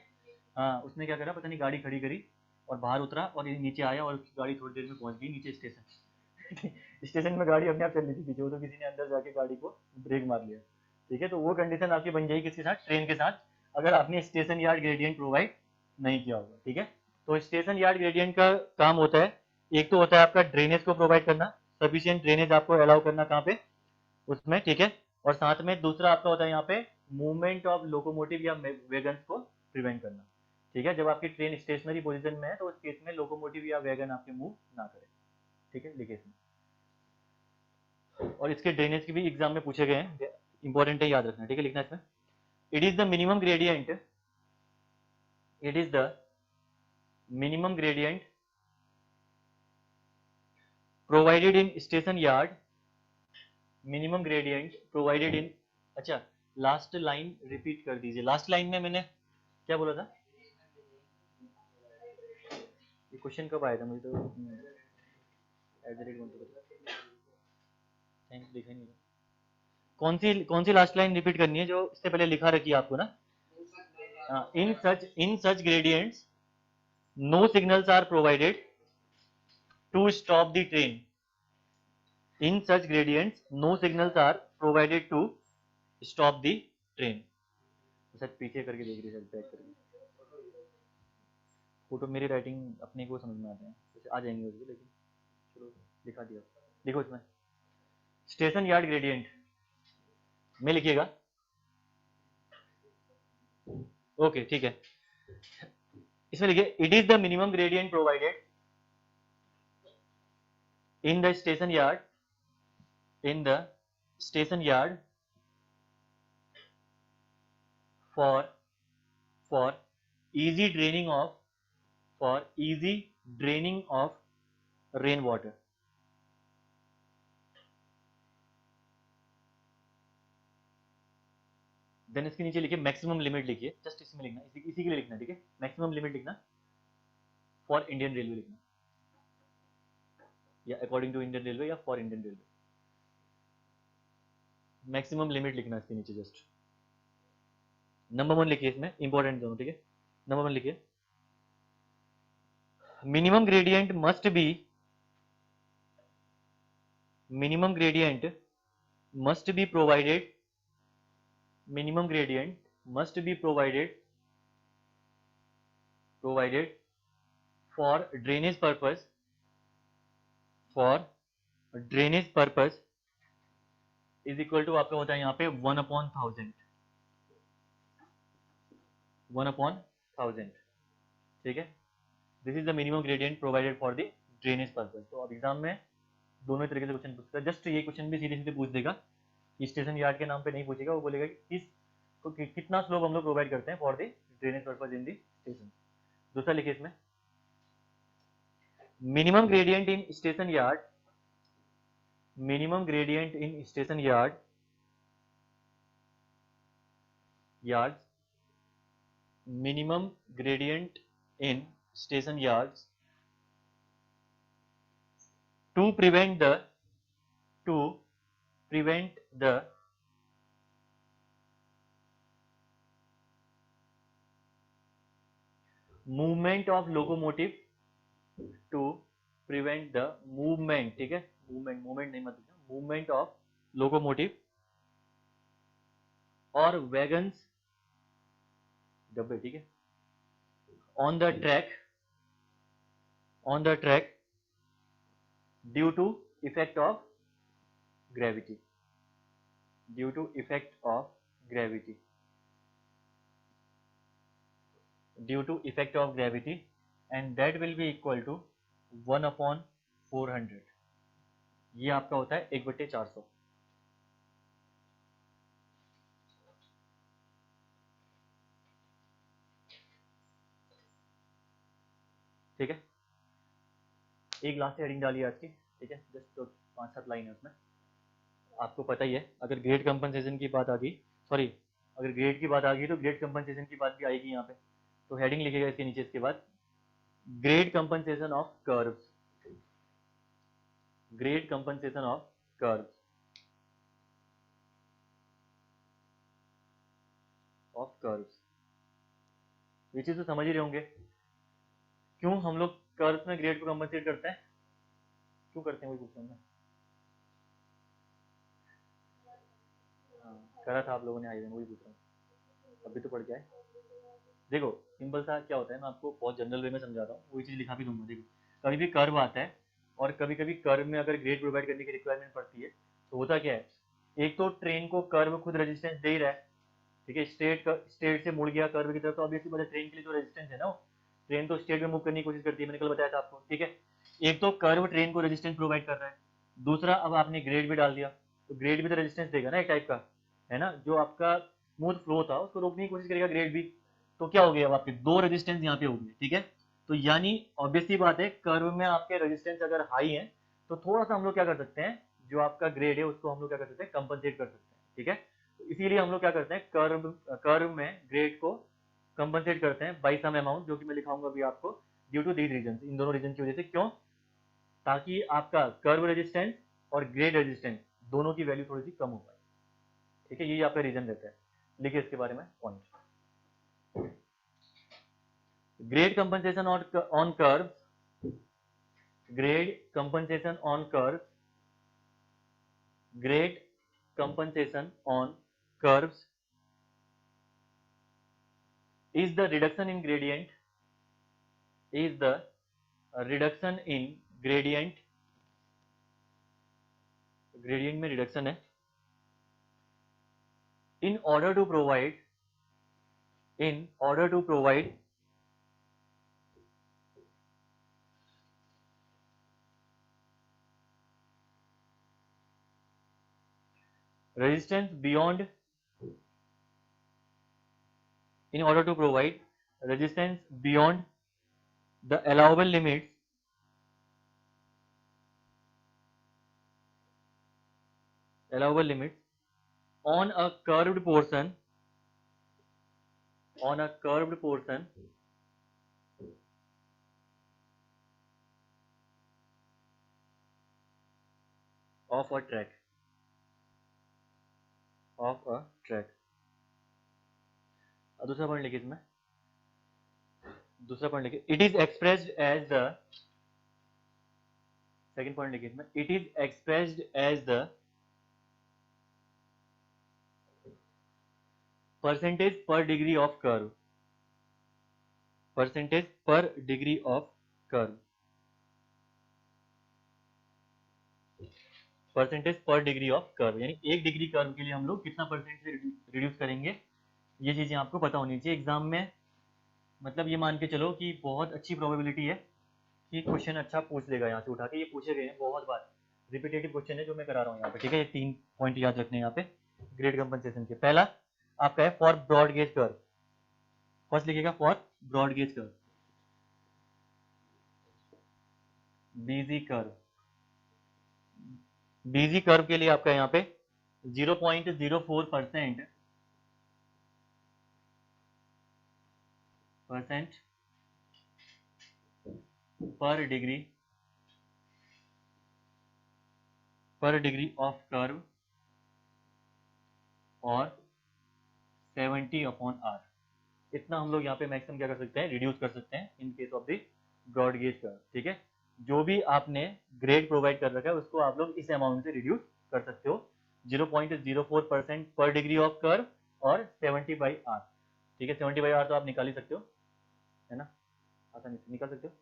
हाँ उसने क्या करा पता नहीं, गाड़ी खड़ी करी और बाहर उतरा और नीचे आया, और गाड़ी थोड़ी देर में पहुंच गई नीचे स्टेशन। स्टेशन में गाड़ी अपने आप चल रही थी पीछे, वो तो किसी ने अंदर जाके गाड़ी को ब्रेक मार लिया। ठीक है, तो वो कंडीशन आपकी बन जाएगी किसके साथ, ट्रेन के साथ, अगर आपने स्टेशन यार्ड ग्रेडियंट प्रोवाइड नहीं किया होगा। ठीक है, तो स्टेशन यार्ड ग्रेडियंट का काम होता है, एक तो होता है आपका ड्रेनेज को प्रोवाइड करना, सफिशिएंट ड्रेनेज आपको अलाउ करना कहाँ पे, उसमें। ठीक है, और साथ में दूसरा आपका होता है यहाँ पे मूवमेंट ऑफ लोकोमोटिव या वैगन्स को प्रिवेंट करना। ठीक है, जब आपकी ट्रेन स्टेशनरी पोजीशन में है तो उस केस में लोकोमोटिव या वैगन आपके मूव ना करे। ठीक है, लिखिए इसमें। और इसके ड्रेनेज की भी एग्जाम में पूछे गए हैं, इंपॉर्टेंट है, याद रखना। ठीक है, लिखना इसमें, it is the minimum gradient, it is the minimum gradient provided in station yard, minimum gradient provided इन, अच्छा लास्ट लाइन रिपीट कर दीजिए, लास्ट लाइन में मैंने क्या बोला था, ये क्वेश्चन कब आया था मुझे तो लिखा नहीं, कौन सी लास्ट लाइन रिपीट करनी है जो इससे पहले लिखा रखी है आपको ना, in such gradients no signals are provided to stop the train, in such gradients no signals are provided to stop the train. Sir पीछे करके देख रही, सर बैक करके, फोटो मेरी राइटिंग अपने को समझ में आते हैं, जैसे आ जाएंगे उसको, लेकिन चलो दिखा दिया। देखो इसमें स्टेशन यार्ड ग्रेडियंट में लिखिएगा, ओके ठीक है, इसमें लिखिए it is the minimum gradient provided, in the station yard for easy draining of rainwater. Then इसके नीचे लिखिए मैक्सिमम लिमिट, लिखिए जस्ट इसमें लिखना, इसी के लिए लिखना, ठीक है, मैक्सिमम लिमिट लिखना फॉर इंडियन रेलवे लिखना, या अकॉर्डिंग टू इंडियन रेलवे या for Indian railway, maximum limit लिखना इसके नीचे जस्ट। नंबर 1 लिखिए, इसमें इंपॉर्टेंट दोनों, ठीक है। नंबर 1 लिखिए, minimum gradient must be provided for drainage purpose is equal to आपका होता है यहाँ पे 1/1000, ठीक है। This is the minimum gradient provided for the drainage purpose. तो अब एग्जाम में दोनों तरीके से क्वेश्चन पूछता है, जस्ट ये क्वेश्चन भी सीधे सीधे पूछ देगा, स्टेशन यार्ड के नाम पे नहीं पूछेगा, वो बोलेगा कि कितना स्लोप हम लोग प्रोवाइड करते हैं for the drainage purpose in the station. दूसरा लिखिए इसमें, minimum gradient in station yard to prevent the movement of locomotive, ठीक है, movement नहीं मतलब, movement of locomotive और wagons, डब्बे, ठीक है, on the track due to effect of gravity, and that will be equal to 1/400। ये आपका होता है 1/400। ठीक है, एक लास्ट हेडिंग डालिए आज की, ठीक है, जस्ट तो 5-7 लाइन है उसमें। आपको पता ही है, अगर ग्रेड कंपनसेशन की बात आ गई, सॉरी, अगर ग्रेड की बात आ गई तो ग्रेड कंपनसेशन की बात भी आएगी यहाँ पे। तो हेडिंग लिखेगा इसके नीचे, इसके बाद ग्रेड कंपनसेशन ऑफ कर्व्स, ये चीज तो समझ ही रहे होंगे, क्यों हम लोग कर्व्स में ग्रेड को कंपनसेट करते हैं, क्यों करते हैं, वही पूछ रहा हूँ मैं। करा था आप लोगों ने हाईवे में, वही पूछ रहा हूँ, अभी तो पढ़ के आए। देखो सिंपल सा क्या होता है, मैं आपको बहुत जनरल वे में समझाता हूँ, वही चीज लिखा भी दूंगा। देखो कभी भी कर्व आता है, और कभी कभी कर्व में अगर ग्रेड प्रोवाइड करने की रिक्वायरमेंट पड़ती है, तो होता क्या है, एक तो ट्रेन को कर्व खुद रेजिस्टेंस दे ही रहा है, ठीक है, स्टेट से मुड़ गया कर्व की तरफ, तो ऑब्वियसली बात है ट्रेन के लिए तो रेजिस्टेंस है ना, ट्रेन तो स्टेट में मूव करने की कोशिश करती है, मैंने कल बताया था आपको, ठीक है। एक तो कर्व ट्रेन को रेजिस्टेंस प्रोवाइड कर रहा है, दूसरा अब आपने ग्रेड भी डाल दिया, तो ग्रेड भी तो रेजिस्टेंस देगा ना एक टाइप का, है ना, जो आपका स्मूथ फ्लो था उसको रोकने की कोशिश करेगा ग्रेड भी। तो क्या हो गया, अब आपके 2 रेजिस्टेंस यहाँ पे हो गए, ठीक है। तो यानी ऑब्वियसली बात है, कर्व में आपके रेजिस्टेंस अगर हाई है तो थोड़ा सा हम लोग क्या कर सकते हैं, जो आपका ग्रेड है उसको हम लोग क्या कर सकते हैं, कंपनसेट कर सकते हैं, ठीक है। तो इसीलिए हम लोग क्या करते हैं, कर्व में ग्रेड को कंपनसेट करते हैं बाई सम अमाउंट, जो कि मैं लिखाऊंगा अभी आपको, ड्यू टू दीज रीजन, इन दोनों रीजन की वजह से। क्यों, ताकि आपका कर्व रेजिस्टेंस और ग्रेड रेजिस्टेंस दोनों की वैल्यू थोड़ी सी कम हो पाए, ठीक है, यही आपका रीजन रहता है। लिखिए इसके बारे में point, grade compensation on curves, grade compensation on curves is the reduction in gradient, gradient में reduction है, in order to provide resistance beyond, in order to provide resistance beyond the allowable limits on a curved portion of a track. अब दूसरा point लिखिए इसमें, it is expressed as the, second point लिखिए इसमें, it is expressed as the percentage per degree of curve, percentage per degree of curve, percentage per degree of curve, यानी एक degree curve के लिए हम लोग कितना परसेंट से रिड्यूस करेंगे, ये चीजें आपको पता होनी चाहिए एग्जाम में। मतलब ये मान के चलो कि बहुत अच्छी प्रोबेबिलिटी है कि क्वेश्चन अच्छा पूछ लेगा, यहाँ से उठा के, ये पूछे गए हैं बहुत बार, रिपीटेटिव क्वेश्चन है जो मैं करा रहा हूँ यहाँ पे, ठीक है। ये 3 पॉइंट याद रखने हैं यहाँ पे ग्रेड कंपनसेशन के। पहला आपका है for broad gauge curve, first लिखिएगा for broad gauge curve, BG curve, BG curve के लिए आपका यहाँ पे 0.04% पर डिग्री ऑफ कर्व और 70/R, इतना हम लोग यहाँ पे मैक्सिमम क्या कर सकते हैं, रिड्यूस कर सकते हैं in case of the broad gauge curve, ठीक है। जो भी आपने ग्रेड प्रोवाइड कर रखा है उसको आप लोग इस अमाउंट से रिड्यूस कर सकते हो, 0.04% पर डिग्री ऑफ कर्व और 70/R, ठीक है। 70/R तो आप निकाल ही सकते हो, है ना, आसानी से निकाल सकते हो।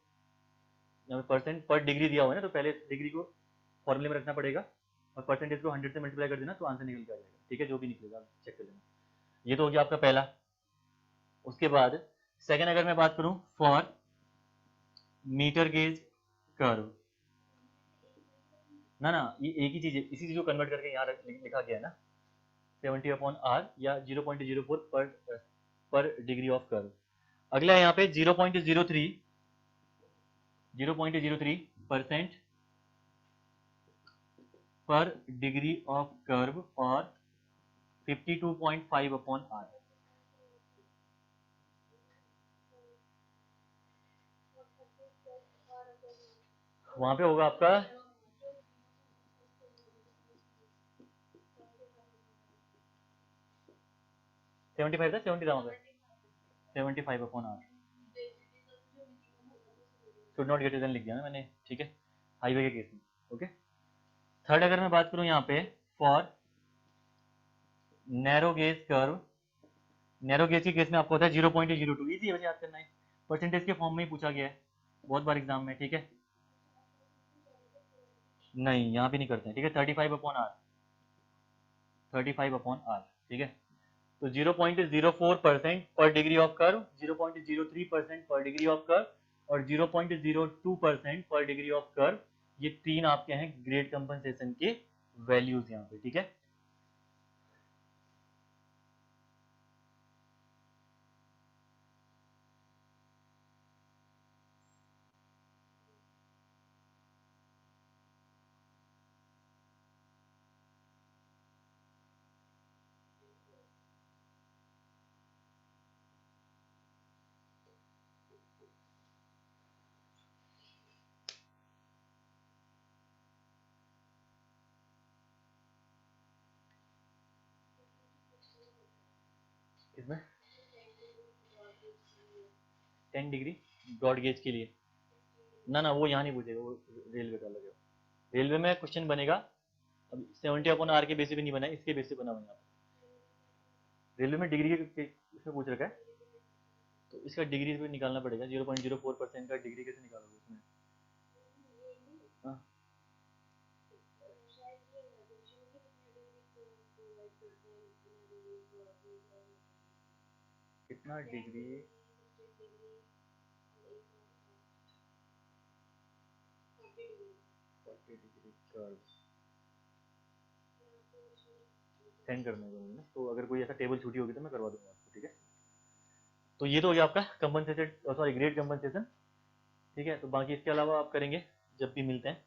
यहाँ पे परसेंट पर डिग्री दिया हुआ है ना, तो पहले डिग्री को फॉर्मूले में रखना पड़ेगा और परसेंटेज को 100 से मल्टीप्लाई कर देना, तो आंसर निकल के आ जाएगा, ठीक है। जो भी निकलेगा चेक कर लेना। ये तो हो गया आपका पहला। उसके बाद सेकंड अगर मैं बात करूं फॉर मीटर गेज कर्व, ना ये एक ही चीज है, इसी चीज को कन्वर्ट करके यहाँ लिखा गया है ना, 70/R या 0.04 पर डिग्री ऑफ कर्व। अगला यहाँ पे 0.03% पर डिग्री ऑफ कर्व और 52.5/R, वहां पे होगा आपका 75 था, 70 था वहां पे, 75/R, should not greater than लिख दिया ना मैंने, ठीक है, हाईवे के केस में, ओके। थर्ड अगर मैं बात करूं यहाँ पे for narrow gauge curve, narrow gauge के केस में आपको होता है 0.02, इजी है याद करना है, परसेंटेज के फॉर्म में ही पूछा गया है बहुत बार एग्जाम में, ठीक है। नहीं यहाँ भी नहीं करते हैं, ठीक है, 35/R, 35/R, ठीक है। तो 0.04% पर डिग्री ऑफ कर्व, 0.03% पर डिग्री ऑफ कर्व और 0.02% पर डिग्री ऑफ कर्व, ये तीन आपके हैं ग्रेड कंपनसेशन के वैल्यूज यहाँ पे, ठीक है। इसमें 10 डिग्री ब्रॉड गेज के लिए, ना वो यहाँ नहीं पूछेगा, वो रेलवे का अलग है। रेलवे में क्वेश्चन बनेगा, अब 70/R के बेसिस पे नहीं बना है, इसके बेसिस पे बना हुआ है। रेलवे में डिग्री के इसमें पूछ रखा है, तो इसका डिग्री भी निकालना पड़ेगा, 0.04% का डिग्री कैसे निकालोगे इसमें, हाँ। कितना डिग्री, 40 डिग्री कर्व, सेंड करना है ना, तो अगर कोई ऐसा टेबल छूटी होगी तो मैं करवा दूंगा आपको, ठीक है। तो ये तो हो गया आपका कंपनसेटेड, सॉरी ग्रेड कंपनसेशन, ठीक है। तो बाकी इसके अलावा आप करेंगे जब भी मिलते हैं।